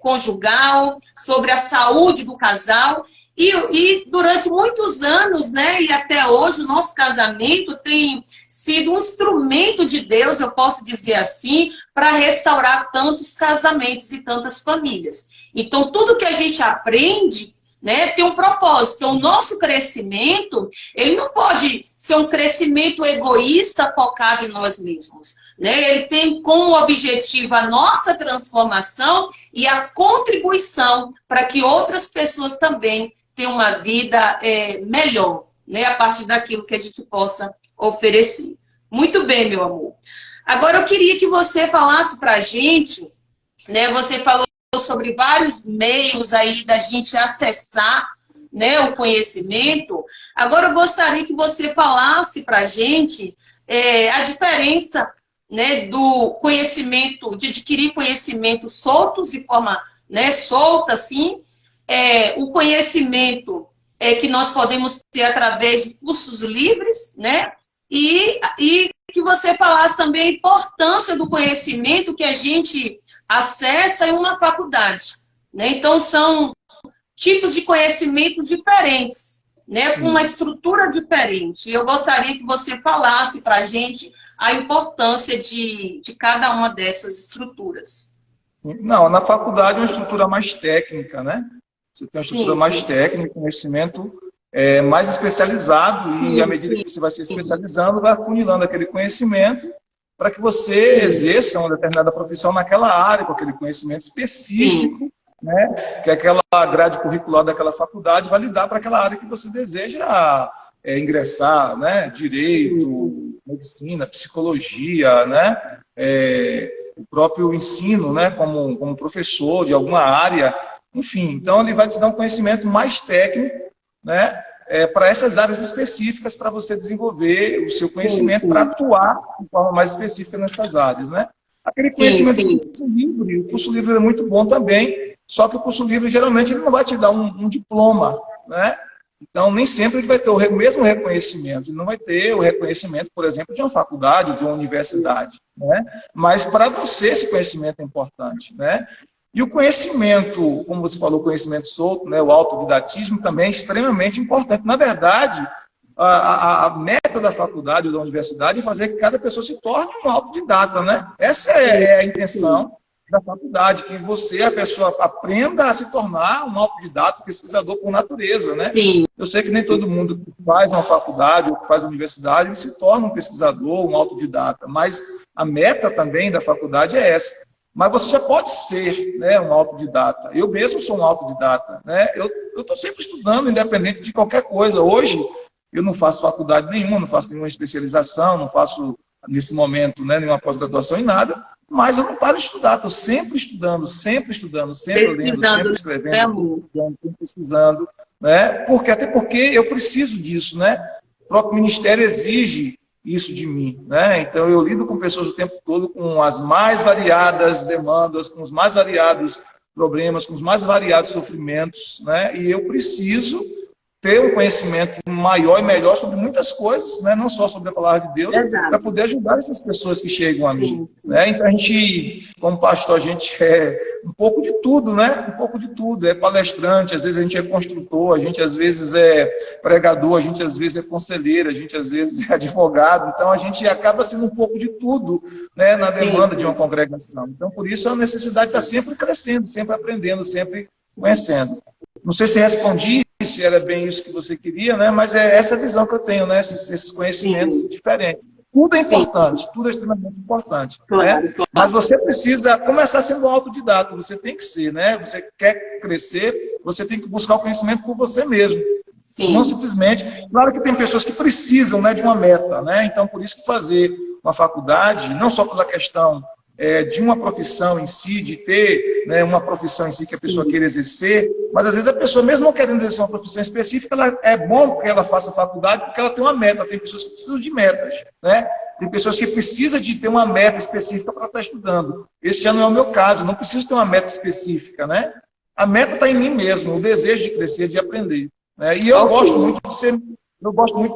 conjugal, sobre a saúde do casal. E durante muitos anos, né, e até hoje, o nosso casamento tem sido um instrumento de Deus, eu posso dizer assim, para restaurar tantos casamentos e tantas famílias. Então, tudo que a gente aprende, né, tem um propósito. Então, o nosso crescimento, ele não pode ser um crescimento egoísta focado em nós mesmos, né? Ele tem como objetivo a nossa transformação e a contribuição para que outras pessoas também tenham uma vida melhor, né, a partir daquilo que a gente possa oferecer. Muito bem, meu amor. Agora, eu queria que você falasse para a gente, né, você falou sobre vários meios aí da gente acessar, né, o conhecimento. Agora eu gostaria que você falasse para a gente a diferença, né, do conhecimento, de adquirir conhecimento soltos de forma, né, solta, assim, o conhecimento que nós podemos ter através de cursos livres, né, e que você falasse também a importância do conhecimento que a gente acessa em uma faculdade, né? Então, são tipos de conhecimentos diferentes, né? Com uma estrutura diferente. Eu gostaria que você falasse para a gente a importância de cada uma dessas estruturas. Não, na faculdade é uma estrutura mais técnica, né? Você tem uma estrutura mais técnica, conhecimento mais especializado, e à medida que você vai se especializando, vai afunilando aquele conhecimento para que você exerça uma determinada profissão naquela área, com aquele conhecimento específico, né, que aquela grade curricular daquela faculdade vai lhe dar para aquela área que você deseja ingressar, né, direito, medicina, psicologia, né, o próprio ensino, né, como professor de alguma área, enfim. Então, ele vai te dar um conhecimento mais técnico, né, para essas áreas específicas, para você desenvolver o seu conhecimento, para atuar de forma mais específica nessas áreas, né? Aquele conhecimento do curso livre, o curso livre é muito bom também, só que o curso livre, geralmente, ele não vai te dar um diploma, né? Então, nem sempre ele vai ter o mesmo reconhecimento. Ele não vai ter o reconhecimento, por exemplo, de uma faculdade, de uma universidade, né? Mas, para você, esse conhecimento é importante, né? E o conhecimento, como você falou, o conhecimento solto, né, o autodidatismo também é extremamente importante. Na verdade, a meta da faculdade ou da universidade é fazer que cada pessoa se torne um autodidata, né? Essa é a intenção da faculdade, que você, a pessoa, aprenda a se tornar um autodidata, pesquisador por natureza, né? Sim. Eu sei que nem todo mundo que faz uma faculdade ou que faz uma universidade, ele se torna um pesquisador, um autodidata, mas a meta também da faculdade é essa. mas você já pode ser, né, um autodidata. Eu mesmo sou um autodidata, né? Eu estou sempre estudando, independente de qualquer coisa. Hoje, eu não faço faculdade nenhuma, não faço nenhuma especialização, não faço, nesse momento, né, nenhuma pós-graduação em nada, mas eu não paro de estudar, estou sempre estudando, sempre lendo, sempre escrevendo, sempre pesquisando, né? Até porque eu preciso disso, né? O próprio ministério exige isso de mim, né? Então eu lido com pessoas o tempo todo com as mais variadas demandas, com os mais variados problemas, com os mais variados sofrimentos, né? E eu preciso ter um conhecimento maior e melhor sobre muitas coisas, né? Não só sobre a palavra de Deus, para poder ajudar essas pessoas que chegam a mim. Sim. Né? Então a gente, como pastor, a gente é um pouco de tudo, né? Um pouco de tudo. É palestrante, às vezes a gente é construtor, a gente às vezes é pregador, a gente às vezes é conselheiro, a gente às vezes é advogado. Então a gente acaba sendo um pouco de tudo, né? Na demanda de uma congregação. Então por isso a necessidade está sempre crescendo, sempre aprendendo, sempre conhecendo. Não sei se respondi, se era bem isso que você queria, né? Mas é essa visão que eu tenho, né? Esses conhecimentos diferentes. Tudo é importante, tudo é extremamente importante. Claro, né? Claro. Mas você precisa começar sendo autodidata, você tem que ser, né? Você quer crescer, você tem que buscar o conhecimento por você mesmo. Sim. Não simplesmente... Claro que tem pessoas que precisam, né, de uma meta, né? Então, por isso que fazer uma faculdade, não só pela questão de uma profissão em si, de ter, né, uma profissão em si que a pessoa queira exercer, mas às vezes a pessoa, mesmo não querendo exercer uma profissão específica, é bom que ela faça faculdade porque ela tem uma meta. Tem pessoas que precisam de metas, né? Tem pessoas que precisam de ter uma meta específica para estar estudando. Esse já não é o meu caso, eu não preciso ter uma meta específica, né? A meta está em mim mesmo, o desejo de crescer, de aprender. Né? E eu gosto muito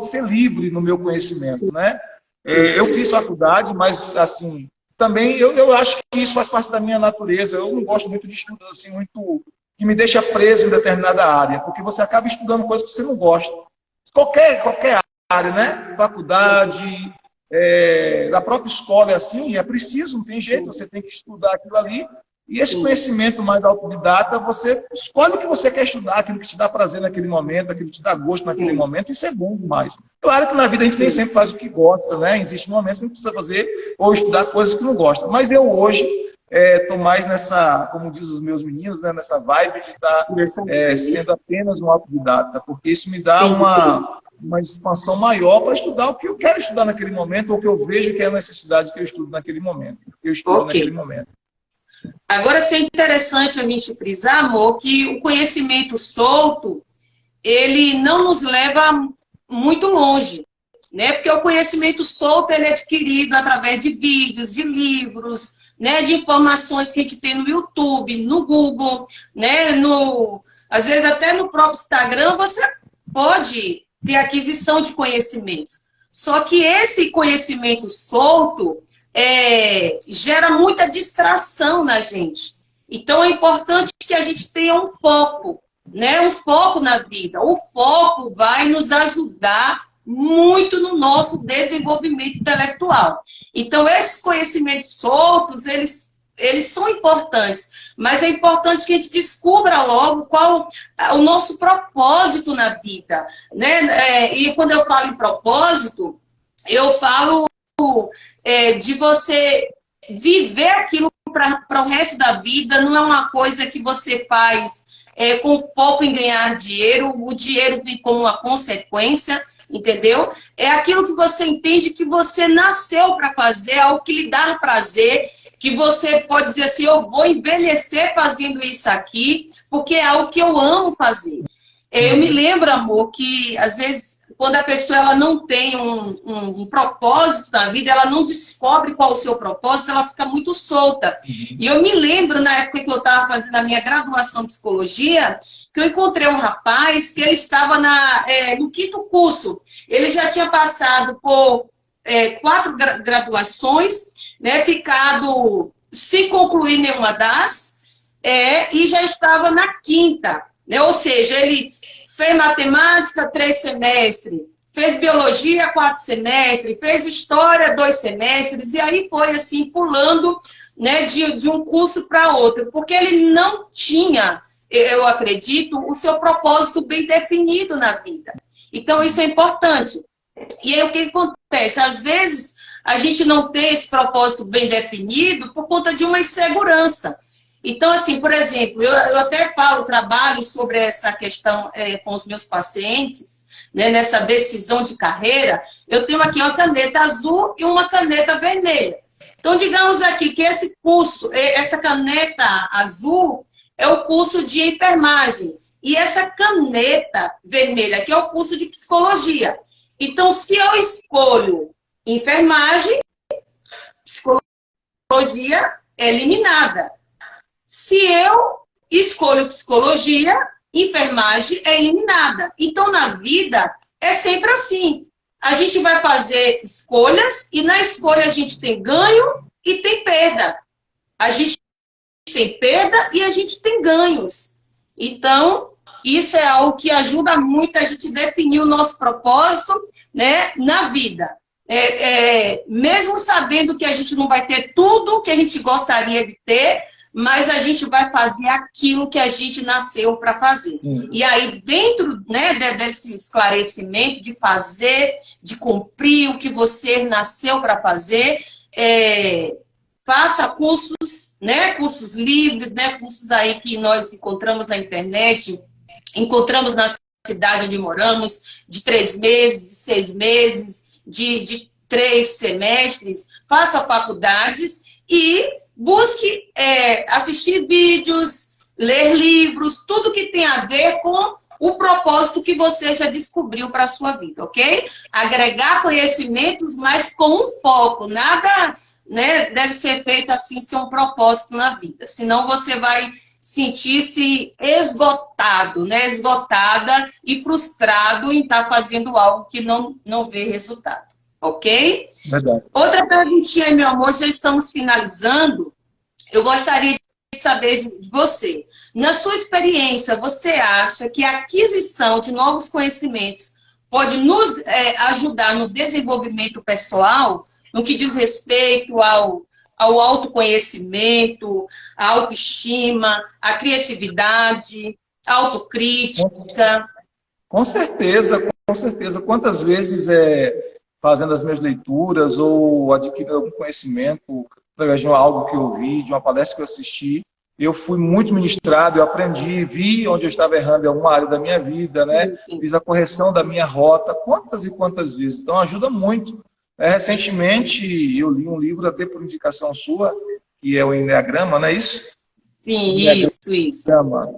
de ser livre no meu conhecimento, né? Eu fiz faculdade, mas assim... Também eu acho que isso faz parte da minha natureza. Eu não gosto muito de estudos assim, muito que me deixa preso em determinada área, porque você acaba estudando coisas que você não gosta. Qualquer área, né? Faculdade, da própria escola é assim, é preciso, não tem jeito, você tem que estudar aquilo ali. E esse conhecimento mais autodidata, você escolhe o que você quer estudar, aquilo que te dá prazer naquele momento, aquilo que te dá gosto naquele momento, isso é bom demais. Claro que na vida a gente nem sempre faz o que gosta, né? Existem momentos que a gente precisa fazer ou estudar coisas que não gosta. Mas eu hoje estou mais nessa, como diz os meus meninos, né? Nessa vibe de estar sendo apenas um autodidata, porque isso me dá uma expansão maior para estudar o que eu quero estudar naquele momento, ou o que eu vejo que é a necessidade que eu estudo naquele momento. Que eu estudo naquele momento. Agora, é interessante a gente frisar, amor, que o conhecimento solto, ele não nos leva muito longe, né? Porque o conhecimento solto, ele é adquirido através de vídeos, de livros, né? De informações que a gente tem no YouTube, no Google, né? Às vezes até no próprio Instagram, você pode ter aquisição de conhecimentos. Só que esse conhecimento solto, gera muita distração na gente. Então, é importante que a gente tenha um foco, né? Um foco na vida. O foco vai nos ajudar muito no nosso desenvolvimento intelectual. Então, esses conhecimentos soltos, eles são importantes, mas é importante que a gente descubra logo qual o nosso propósito na vida, né? E quando eu falo em propósito, eu falo de você viver aquilo para o resto da vida. Não é uma coisa que você faz com foco em ganhar dinheiro, o dinheiro vem como uma consequência, entendeu? É aquilo que você entende que você nasceu para fazer, algo que lhe dá prazer, que você pode dizer assim, eu vou envelhecer fazendo isso aqui, porque é algo que eu amo fazer. Eu me lembro, amor, que às vezes, quando a pessoa ela não tem um propósito na vida, ela não descobre qual é o seu propósito, ela fica muito solta. E eu me lembro, na época que eu estava fazendo a minha graduação em psicologia, que eu encontrei um rapaz que ele estava no 5º curso. Ele já tinha passado por 4 graduações, né, ficado sem concluir nenhuma das, e já estava na 5ª. Né? Ou seja, ele fez matemática 3 semestres, fez biologia 4 semestres, fez história 2 semestres, e aí foi assim, pulando, né, de um curso para outro, porque ele não tinha, eu acredito, o seu propósito bem definido na vida. Então, isso é importante. E aí, o que acontece? Às vezes, a gente não ter esse propósito bem definido por conta de uma insegurança. Então, assim, por exemplo, eu até falo, trabalho sobre essa questão com os meus pacientes, né, nessa decisão de carreira. Eu tenho aqui uma caneta azul e uma caneta vermelha. Então, digamos aqui que esse curso, essa caneta azul é o curso de enfermagem. E essa caneta vermelha aqui é o curso de psicologia. Então, se eu escolho enfermagem, psicologia é eliminada. Se eu escolho psicologia, enfermagem é eliminada. Então, na vida, é sempre assim. A gente vai fazer escolhas e na escolha a gente tem ganho e tem perda. A gente tem perda e a gente tem ganhos. Então, isso é algo que ajuda muito a gente definir o nosso propósito, né, na vida. Mesmo sabendo que a gente não vai ter tudo que a gente gostaria de ter, mas a gente vai fazer aquilo que a gente nasceu para fazer. E aí, dentro, né, desse esclarecimento de fazer, de cumprir o que você nasceu para fazer, faça cursos, né, cursos livres, né, cursos aí que nós encontramos na internet, encontramos na cidade onde moramos, de 3 meses, de 6 meses, de 3 semestres. Faça faculdades e busque assistir vídeos, ler livros, tudo que tem a ver com o propósito que você já descobriu para a sua vida, ok? Agregar conhecimentos, mas com um foco. Nada, né, deve ser feito assim, sem um propósito na vida. Senão você vai sentir-se esgotado, né? Esgotada e frustrado em estar fazendo algo que não vê resultado. Ok? Verdade. Outra perguntinha, meu amor, já estamos finalizando. Eu gostaria de saber de você. Na sua experiência, você acha que a aquisição de novos conhecimentos pode nos ajudar no desenvolvimento pessoal, no que diz respeito ao autoconhecimento, à autoestima, à criatividade, à autocrítica? Com certeza, com certeza. Quantas vezes fazendo as minhas leituras ou adquirindo algum conhecimento através de algo que eu vi, de uma palestra que eu assisti, eu fui muito ministrado, eu aprendi, vi onde eu estava errando em alguma área da minha vida, né? Sim. Fiz a correção da minha rota, quantas e quantas vezes. Então, ajuda muito. Recentemente, eu li um livro, até por indicação sua, que é o Enneagrama, não é isso? Sim, isso.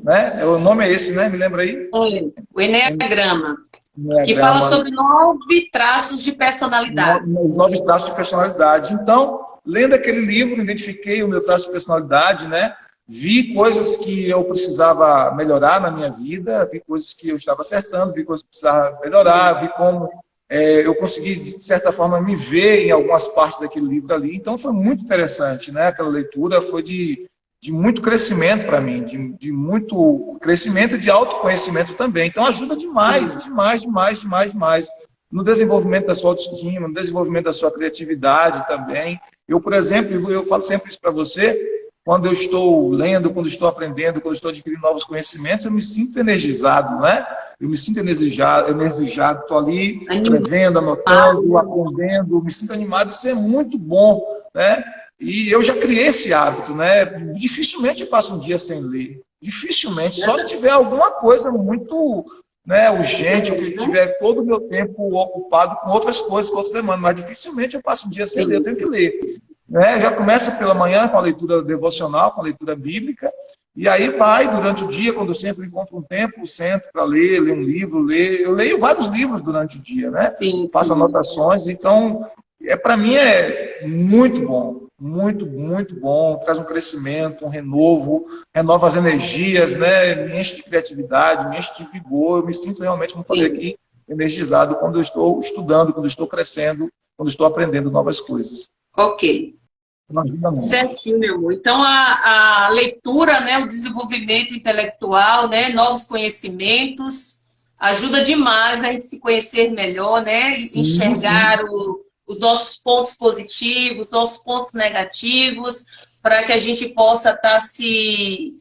Né? O nome é esse, né? Me lembra aí? O Enneagrama. Que fala sobre 9 traços de personalidade. Os 9 traços de personalidade. Então, lendo aquele livro, identifiquei o meu traço de personalidade, né? Vi coisas que eu precisava melhorar na minha vida, vi coisas que eu estava acertando, vi coisas que eu precisava melhorar, vi como eu consegui, de certa forma, me ver em algumas partes daquele livro ali. Então, foi muito interessante, né? Aquela leitura foi de muito crescimento para mim, de muito crescimento e de autoconhecimento também. Então, ajuda demais, demais, no desenvolvimento da sua autoestima, no desenvolvimento da sua criatividade também. Eu, por exemplo, eu falo sempre isso para você, quando eu estou lendo, quando eu estou aprendendo, quando eu estou adquirindo novos conhecimentos, eu me sinto energizado, né? Eu me sinto energizado, estou ali escrevendo, anotando, aprendendo, me sinto animado, isso é muito bom, né? E eu já criei esse hábito, né? Dificilmente eu passo um dia sem ler. Dificilmente. Só se tiver alguma coisa muito, né, urgente, ou que tiver todo o meu tempo ocupado com outras coisas, com outras demandas. Mas dificilmente eu passo um dia sem ler. Eu tenho que ler. Né? Já começa pela manhã com a leitura devocional, com a leitura bíblica. E aí vai durante o dia, quando eu sempre encontro um tempo, sento para ler um livro, Eu leio vários livros durante o dia, né? Sim. Faço anotações. Então, para mim é muito bom. Muito bom, traz um crescimento, um renovo, renova as energias, né? Me enche de criatividade, me enche de vigor, eu me sinto realmente, como falei aqui, energizado quando eu estou estudando, quando eu estou crescendo, quando eu estou aprendendo novas coisas. Ok. Certinho, meu amor. Então, a leitura, né, o desenvolvimento intelectual, né, novos conhecimentos, ajuda demais a gente se conhecer melhor, né, e enxergar os nossos pontos positivos, nossos pontos negativos, para que a gente possa estar se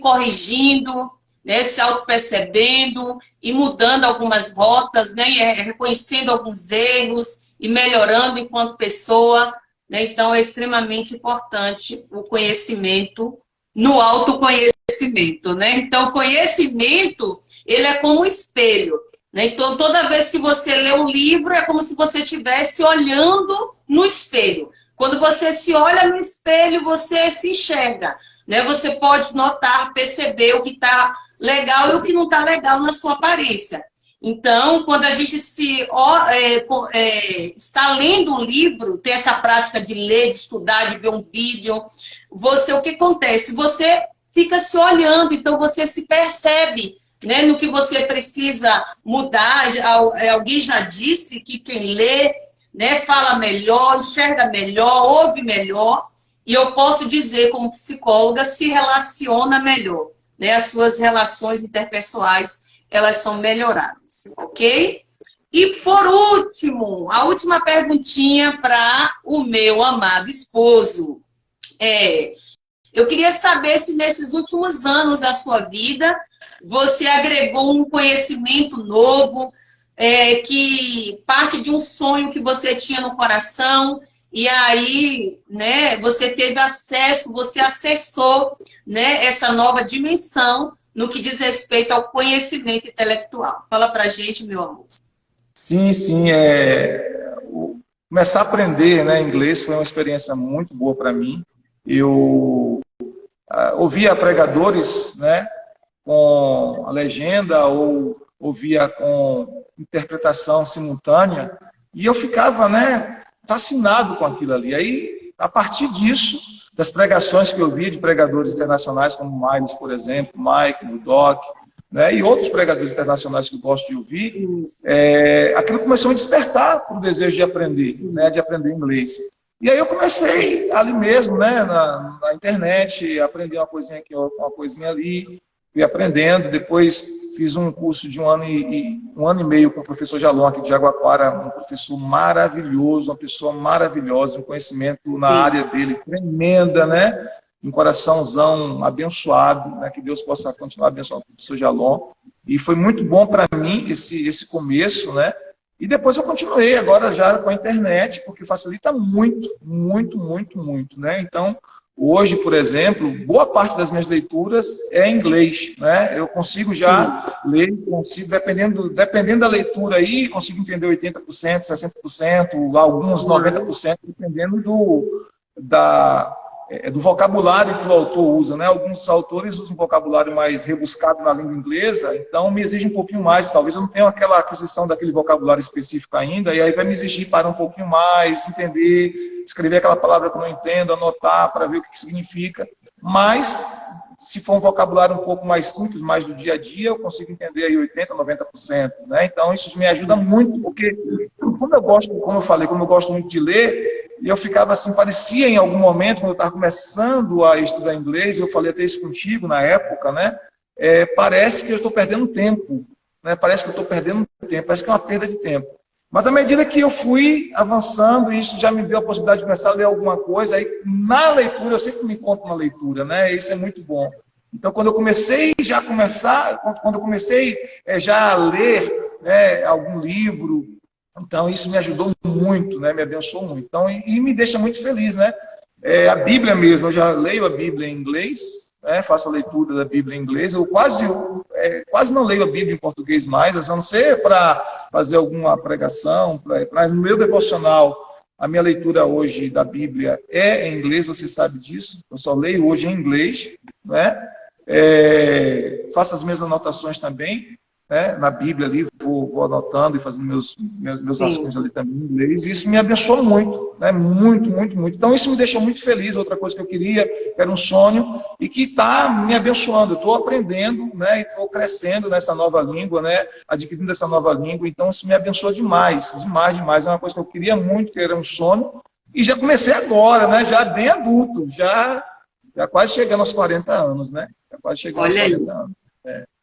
corrigindo, né, se auto-percebendo e mudando algumas rotas, né, reconhecendo alguns erros e melhorando enquanto pessoa, né? Então, é extremamente importante o conhecimento no autoconhecimento, né? Então, o conhecimento, ele é como um espelho, né? Então, toda vez que você lê um livro, é como se você estivesse olhando no espelho. Quando você se olha no espelho, você se enxerga, né? Você pode notar, perceber o que está legal e o que não está legal na sua aparência. Então, quando a gente está lendo um livro, tem essa prática de ler, de estudar, de ver um vídeo, o que acontece? Você fica se olhando, então você se percebe, né, no que você precisa mudar. Alguém já disse que quem lê, né, fala melhor, enxerga melhor, ouve melhor, e eu posso dizer, como psicóloga, se relaciona melhor, né? As suas relações interpessoais, elas são melhoradas, ok? E por último, a última perguntinha para o meu amado esposo. Eu queria saber se nesses últimos anos da sua vida você agregou um conhecimento novo, que parte de um sonho que você tinha no coração, e aí, né, você teve acesso, você acessou, né, essa nova dimensão no que diz respeito ao conhecimento intelectual. Fala pra gente, meu amor. Sim, sim. Começar a aprender, né, inglês foi uma experiência muito boa para mim. Eu ouvia pregadores, né, com a legenda ou ouvia com interpretação simultânea e eu ficava, né, fascinado com aquilo ali. Aí, a partir disso, das pregações que eu vi de pregadores internacionais como Miles, por exemplo, Mike, Doc, né, e outros pregadores internacionais que eu gosto de ouvir, aquilo começou a me despertar para o desejo de aprender, né, de aprender inglês. E aí eu comecei ali mesmo, né, na internet, aprender uma coisinha aqui, uma coisinha ali, fui aprendendo. Depois fiz um curso de um ano e meio com o professor Jalon aqui de Jaguaquara, um professor maravilhoso, uma pessoa maravilhosa, um conhecimento na área dele tremenda, né? Um coraçãozão abençoado, né? Que Deus possa continuar abençoando o professor Jalon. E foi muito bom para mim esse começo, né? E depois eu continuei agora já com a internet, porque facilita muito, muito, muito, muito, né? Então, hoje, por exemplo, boa parte das minhas leituras é em inglês, né? Eu consigo já ler, dependendo da leitura aí, consigo entender 80%, 60%, alguns 90%, dependendo do vocabulário que o autor usa, né? Alguns autores usam um vocabulário mais rebuscado na língua inglesa, então me exige um pouquinho mais. Talvez eu não tenha aquela aquisição daquele vocabulário específico ainda, e aí vai me exigir parar um pouquinho mais, entender, escrever aquela palavra que eu não entendo, anotar para ver o que significa. Mas, se for um vocabulário um pouco mais simples, mais do dia a dia, eu consigo entender aí 80%, 90%. Né? Então, isso me ajuda muito, porque como eu gosto muito de ler, e eu ficava assim, parecia em algum momento, quando eu estava começando a estudar inglês, eu falei até isso contigo na época, né? Parece que eu estou perdendo tempo, né? Parece que eu estou perdendo tempo, parece que é uma perda de tempo. Mas à medida que eu fui avançando, isso já me deu a possibilidade de começar a ler alguma coisa, aí na leitura, eu sempre me encontro na leitura, né? Isso é muito bom. Então, quando eu comecei já a ler, né, algum livro, então isso me ajudou muito, né? Me abençoou muito. Então, e me deixa muito feliz, né? A Bíblia mesmo, eu já leio a Bíblia em inglês, né? Faço a leitura da Bíblia em inglês. Eu quase não leio a Bíblia em português mais, a não ser para fazer alguma pregação. Mas no meu devocional, a minha leitura hoje da Bíblia é em inglês, você sabe disso. Eu só leio hoje em inglês, né? Faço as minhas anotações também, né, na Bíblia ali, vou anotando e fazendo meus rascunhos ali também em inglês, e isso me abençoou muito, né, muito, muito, muito. Então isso me deixou muito feliz. Outra coisa que eu queria, era um sonho, e que está me abençoando. Eu estou aprendendo, né, e estou crescendo nessa nova língua, né, adquirindo essa nova língua, então isso me abençoou demais, demais, demais. É uma coisa que eu queria muito, que era um sonho, e já comecei agora, né, já bem adulto, já quase chegando aos 40 anos, né, já quase chegando aos 40 anos.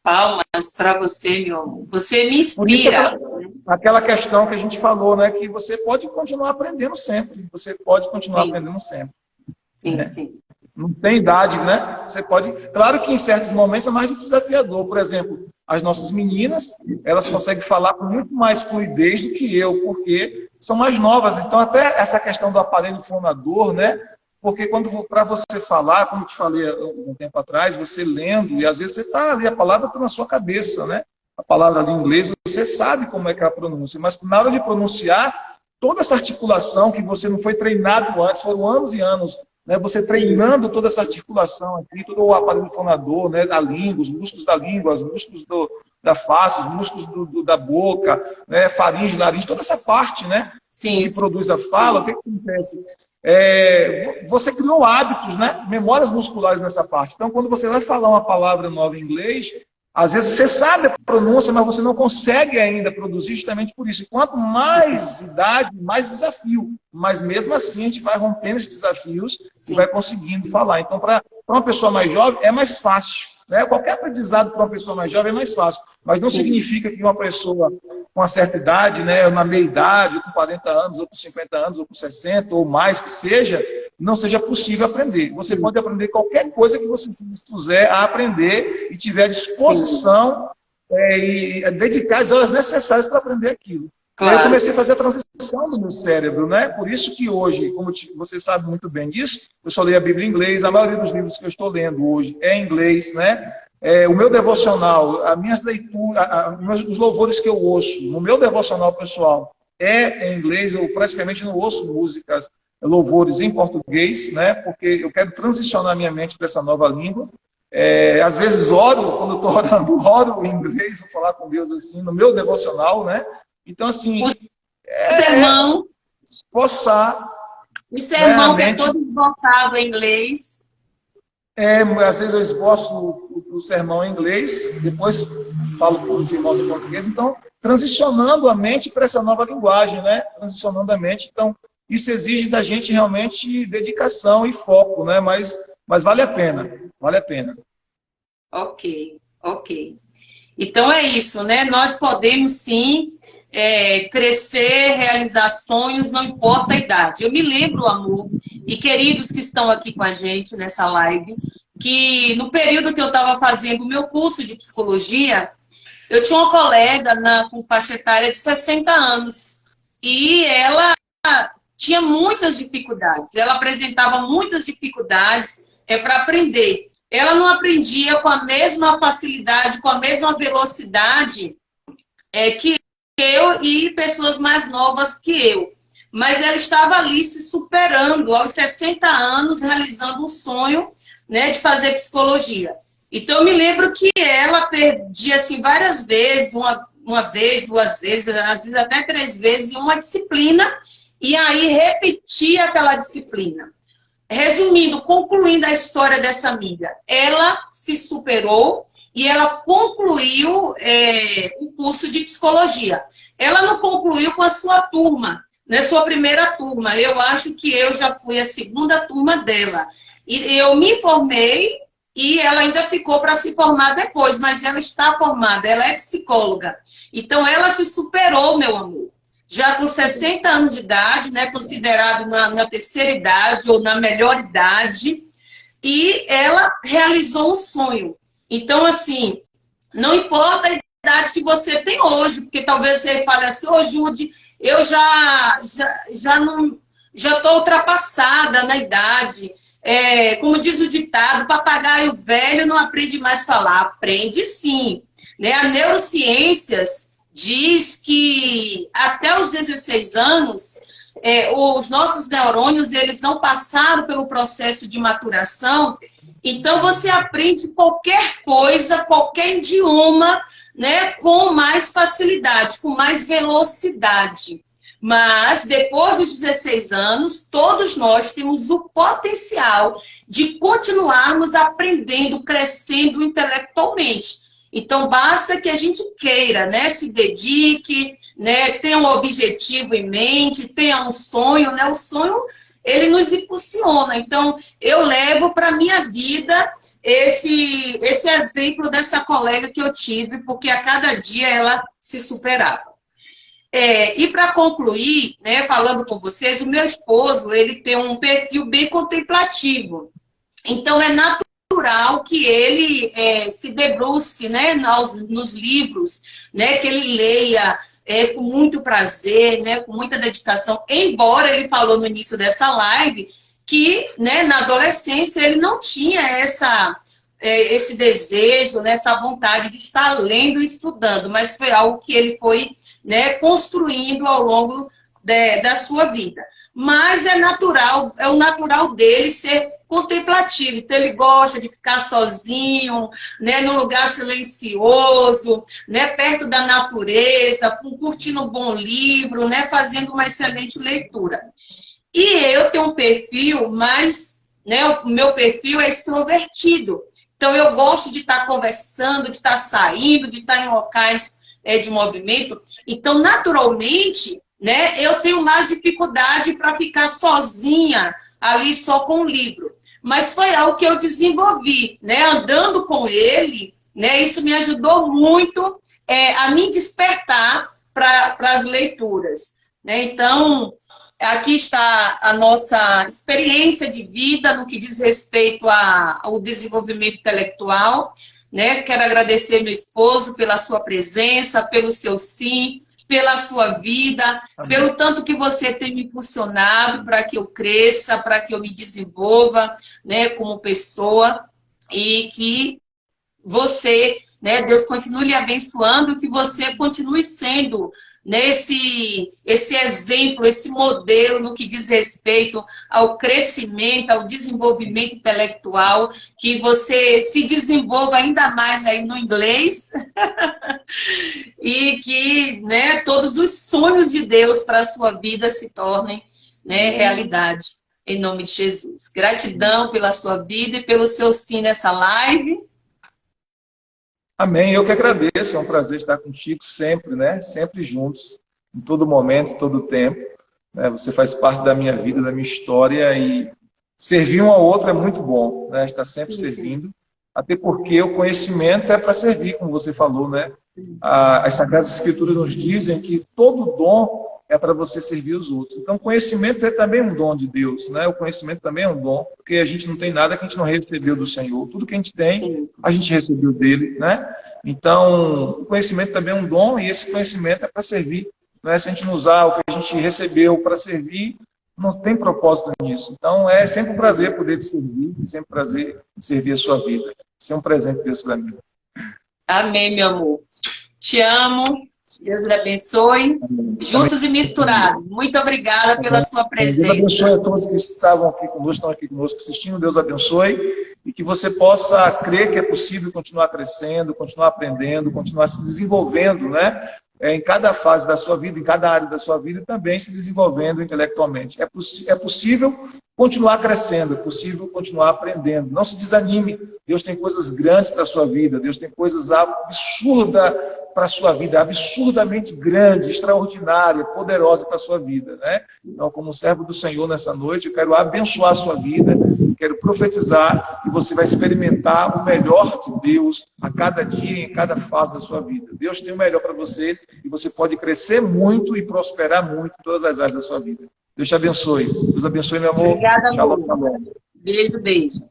Palmas para você, meu amor. Você me inspira. Por isso, aquela questão que a gente falou, né? Que você pode continuar aprendendo sempre. Você pode continuar aprendendo sempre. Sim, né? sim. Não tem idade, né? Você pode... Claro que em certos momentos é mais desafiador. Por exemplo, as nossas meninas, elas conseguem falar com muito mais fluidez do que eu, porque são mais novas. Então, até essa questão do aparelho fonador, né? Porque para você falar, como eu te falei um tempo atrás, você lendo, e às vezes você está ali, a palavra está na sua cabeça, né? A palavra ali em inglês, você sabe como é que é a pronúncia, mas na hora de pronunciar, toda essa articulação que você não foi treinado antes, foram anos e anos, né? Você treinando toda essa articulação aqui, todo o aparelho fonador, né? Da língua, os músculos da língua, os músculos da face, os músculos da boca, né? Faringe, laringe, toda essa parte, né? Sim. Que produz a fala, o que acontece? Você criou hábitos, né? Memórias musculares nessa parte. Então, quando você vai falar uma palavra nova em inglês, às vezes você sabe a pronúncia, mas você não consegue ainda produzir justamente por isso. E quanto mais idade, mais desafio. Mas mesmo assim, a gente vai rompendo esses desafios e vai conseguindo falar. Então, para uma pessoa mais jovem, é mais fácil. Né? Qualquer aprendizado para uma pessoa mais jovem é mais fácil. Mas não significa que uma pessoa com uma certa idade, né, na meia idade, ou com 40 anos, ou com 50 anos, ou com 60, ou mais que seja, não seja possível aprender. Você pode aprender qualquer coisa que você se dispuser a aprender e tiver disposição e dedicar as horas necessárias para aprender aquilo. Claro. Aí eu comecei a fazer a transição do meu cérebro, né? Por isso que hoje, como você sabe muito bem disso, eu só leio a Bíblia em inglês, a maioria dos livros que eu estou lendo hoje é em inglês, né? O meu devocional, as minhas leituras, os louvores que eu ouço, no meu devocional pessoal é em inglês, eu praticamente não ouço músicas, louvores em português, né? Porque eu quero transicionar minha mente para essa nova língua. Às vezes oro, quando estou orando, oro em inglês, vou falar com Deus assim, no meu devocional, né? Então, assim... O sermão... Forçar... O sermão que é todo esboçado em inglês... às vezes eu esboço o sermão em inglês, depois falo com os irmãos em português, então, transicionando a mente para essa nova linguagem, né? Transicionando a mente, então, isso exige da gente realmente dedicação e foco, né? Mas vale a pena, vale a pena. Ok. Então é isso, né? Nós podemos sim crescer, realizar sonhos, não importa a idade. Eu me lembro, amor, e queridos que estão aqui com a gente nessa live, que no período que eu estava fazendo o meu curso de psicologia, eu tinha uma colega com faixa etária de 60 anos e ela tinha muitas dificuldades, ela apresentava muitas dificuldades para aprender. Ela não aprendia com a mesma facilidade, com a mesma velocidade que eu e pessoas mais novas que eu. Mas ela estava ali se superando aos 60 anos, realizando um sonho, né, de fazer psicologia. Então, eu me lembro que ela perdia assim, várias vezes, uma vez, 2 vezes, às vezes até 3 vezes, em uma disciplina, e aí repetia aquela disciplina. Resumindo, concluindo a história dessa amiga, ela se superou e ela concluiu o curso de psicologia. Ela não concluiu com a sua turma, né, sua primeira turma. Eu acho que eu já fui a segunda turma dela. E eu me formei e ela ainda ficou para se formar depois, mas ela está formada, ela é psicóloga. Então, ela se superou, meu amor. Já com 60 anos de idade, né, considerado na terceira idade ou na melhor idade, e ela realizou um sonho. Então, assim, não importa a idade que você tem hoje, porque talvez você fale assim, ô Jude, eu já estou ultrapassada na idade. Como diz o ditado, papagaio velho não aprende mais a falar. Aprende sim. Né? A neurociências diz que até os 16 anos, os nossos neurônios eles não passaram pelo processo de maturação. Então, você aprende qualquer coisa, qualquer idioma, né, com mais facilidade, com mais velocidade. Mas, depois dos 16 anos, todos nós temos o potencial de continuarmos aprendendo, crescendo intelectualmente. Então, basta que a gente queira, né, se dedique, né, tenha um objetivo em mente, tenha um sonho, né, o sonho, ele nos impulsiona. Então, eu levo para a minha vida esse exemplo dessa colega que eu tive, porque a cada dia ela se superava. E para concluir, né, falando com vocês, o meu esposo, ele tem um perfil bem contemplativo. Então, é natural que ele se debruce, né, nos livros, né, que ele leia com muito prazer, né, com muita dedicação, embora ele falou no início dessa live que, né, na adolescência ele não tinha esse desejo, né, essa vontade de estar lendo e estudando, mas foi algo que ele foi, né, construindo ao longo da sua vida. Mas é natural, é o natural dele ser contemplativo. Então ele gosta de ficar sozinho, né, num lugar silencioso, né, perto da natureza, curtindo um bom livro, né, fazendo uma excelente leitura. E eu tenho um perfil mais, né, o meu perfil é extrovertido. Então eu gosto de estar conversando, de estar saindo, de estar em locais de movimento. Então, naturalmente, né, eu tenho mais dificuldade para ficar sozinha ali só com o livro. Mas foi algo que eu desenvolvi, né, andando com ele, né, isso me ajudou muito a me despertar para as leituras. Né? Então, aqui está a nossa experiência de vida no que diz respeito ao desenvolvimento intelectual. Né? Quero agradecer meu esposo pela sua presença, pelo seu sim, pela sua vida, amém, pelo tanto que você tem me impulsionado para que eu cresça, para que eu me desenvolva, né, como pessoa, e que você, né, Deus continue lhe abençoando, que você continue sendo esse exemplo, esse modelo no que diz respeito ao crescimento, ao desenvolvimento intelectual, que você se desenvolva ainda mais aí no inglês e que, né, todos os sonhos de Deus para a sua vida se tornem, né, realidade, em nome de Jesus. Gratidão pela sua vida e pelo seu sim nessa live. Amém. Eu que agradeço. É um prazer estar contigo sempre, né? Sempre juntos, em todo momento, em todo tempo. Né? Você faz parte da minha vida, da minha história, e servir um ao outro é muito bom, né? Estar sempre servindo. Até porque o conhecimento é para servir, como você falou, né? As Sagradas Escrituras nos dizem que todo dom é para você servir os outros. Então, o conhecimento é também um dom de Deus, né? O conhecimento também é um dom, porque a gente não tem nada que a gente não recebeu do Senhor. Tudo que a gente tem, a gente recebeu dele, né? Então, o conhecimento também é um dom, e esse conhecimento é para servir. Né? Se a gente não usar o que a gente recebeu para servir, não tem propósito nisso. Então, é sempre um prazer poder te servir, sempre um prazer servir a sua vida. Isso é um presente de Deus para mim. Amém, meu amor. Te amo. Deus lhe abençoe. Amém. Juntos e misturados. Muito obrigada pela sua presença. Deus abençoe a todos que estavam aqui conosco, estão aqui conosco assistindo. Deus abençoe. E que você possa crer que é possível continuar crescendo, continuar aprendendo, continuar se desenvolvendo, né? Em cada fase da sua vida, em cada área da sua vida, e também se desenvolvendo intelectualmente. É possível continuar crescendo, é possível continuar aprendendo. Não se desanime. Deus tem coisas grandes para a sua vida. Deus tem coisas absurdas para a sua vida, absurdamente grande, extraordinária, poderosa para a sua vida. Né? Então, como servo do Senhor nessa noite, eu quero abençoar a sua vida, quero profetizar, e você vai experimentar o melhor de Deus a cada dia, em cada fase da sua vida. Deus tem o melhor para você, e você pode crescer muito e prosperar muito em todas as áreas da sua vida. Deus te abençoe. Deus abençoe, meu amor. Obrigada, Shalom, amor. Beijo, beijo.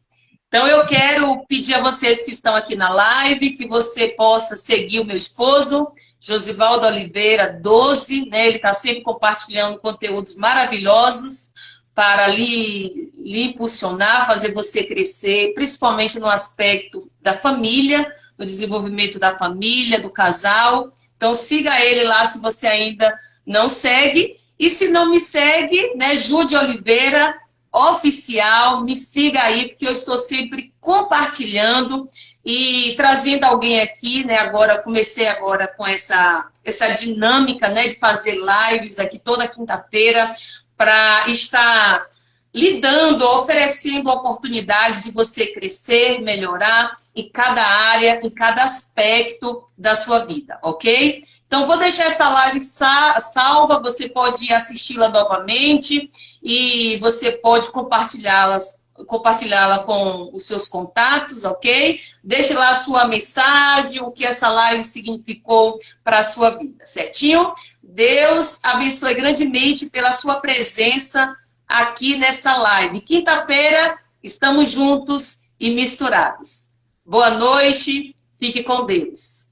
Então, eu quero pedir a vocês que estão aqui na live que você possa seguir o meu esposo, Josivaldo Oliveira 12, né? Ele está sempre compartilhando conteúdos maravilhosos para lhe impulsionar, fazer você crescer, principalmente no aspecto da família, no desenvolvimento da família, do casal. Então, siga ele lá se você ainda não segue. E se não me segue, né, Jude Oliveira Oficial, me siga aí, porque eu estou sempre compartilhando e trazendo alguém aqui, né? Agora, comecei agora com essa dinâmica, né, de fazer lives aqui toda quinta-feira, para estar lidando, oferecendo oportunidades de você crescer, melhorar em cada área, em cada aspecto da sua vida, ok? Então, vou deixar essa live salva, você pode assisti-la novamente e você pode compartilhá-la com os seus contatos, ok? Deixe lá a sua mensagem, o que essa live significou para a sua vida, certinho? Deus abençoe grandemente pela sua presença aqui nesta live. Quinta-feira, estamos juntos e misturados. Boa noite, fique com Deus.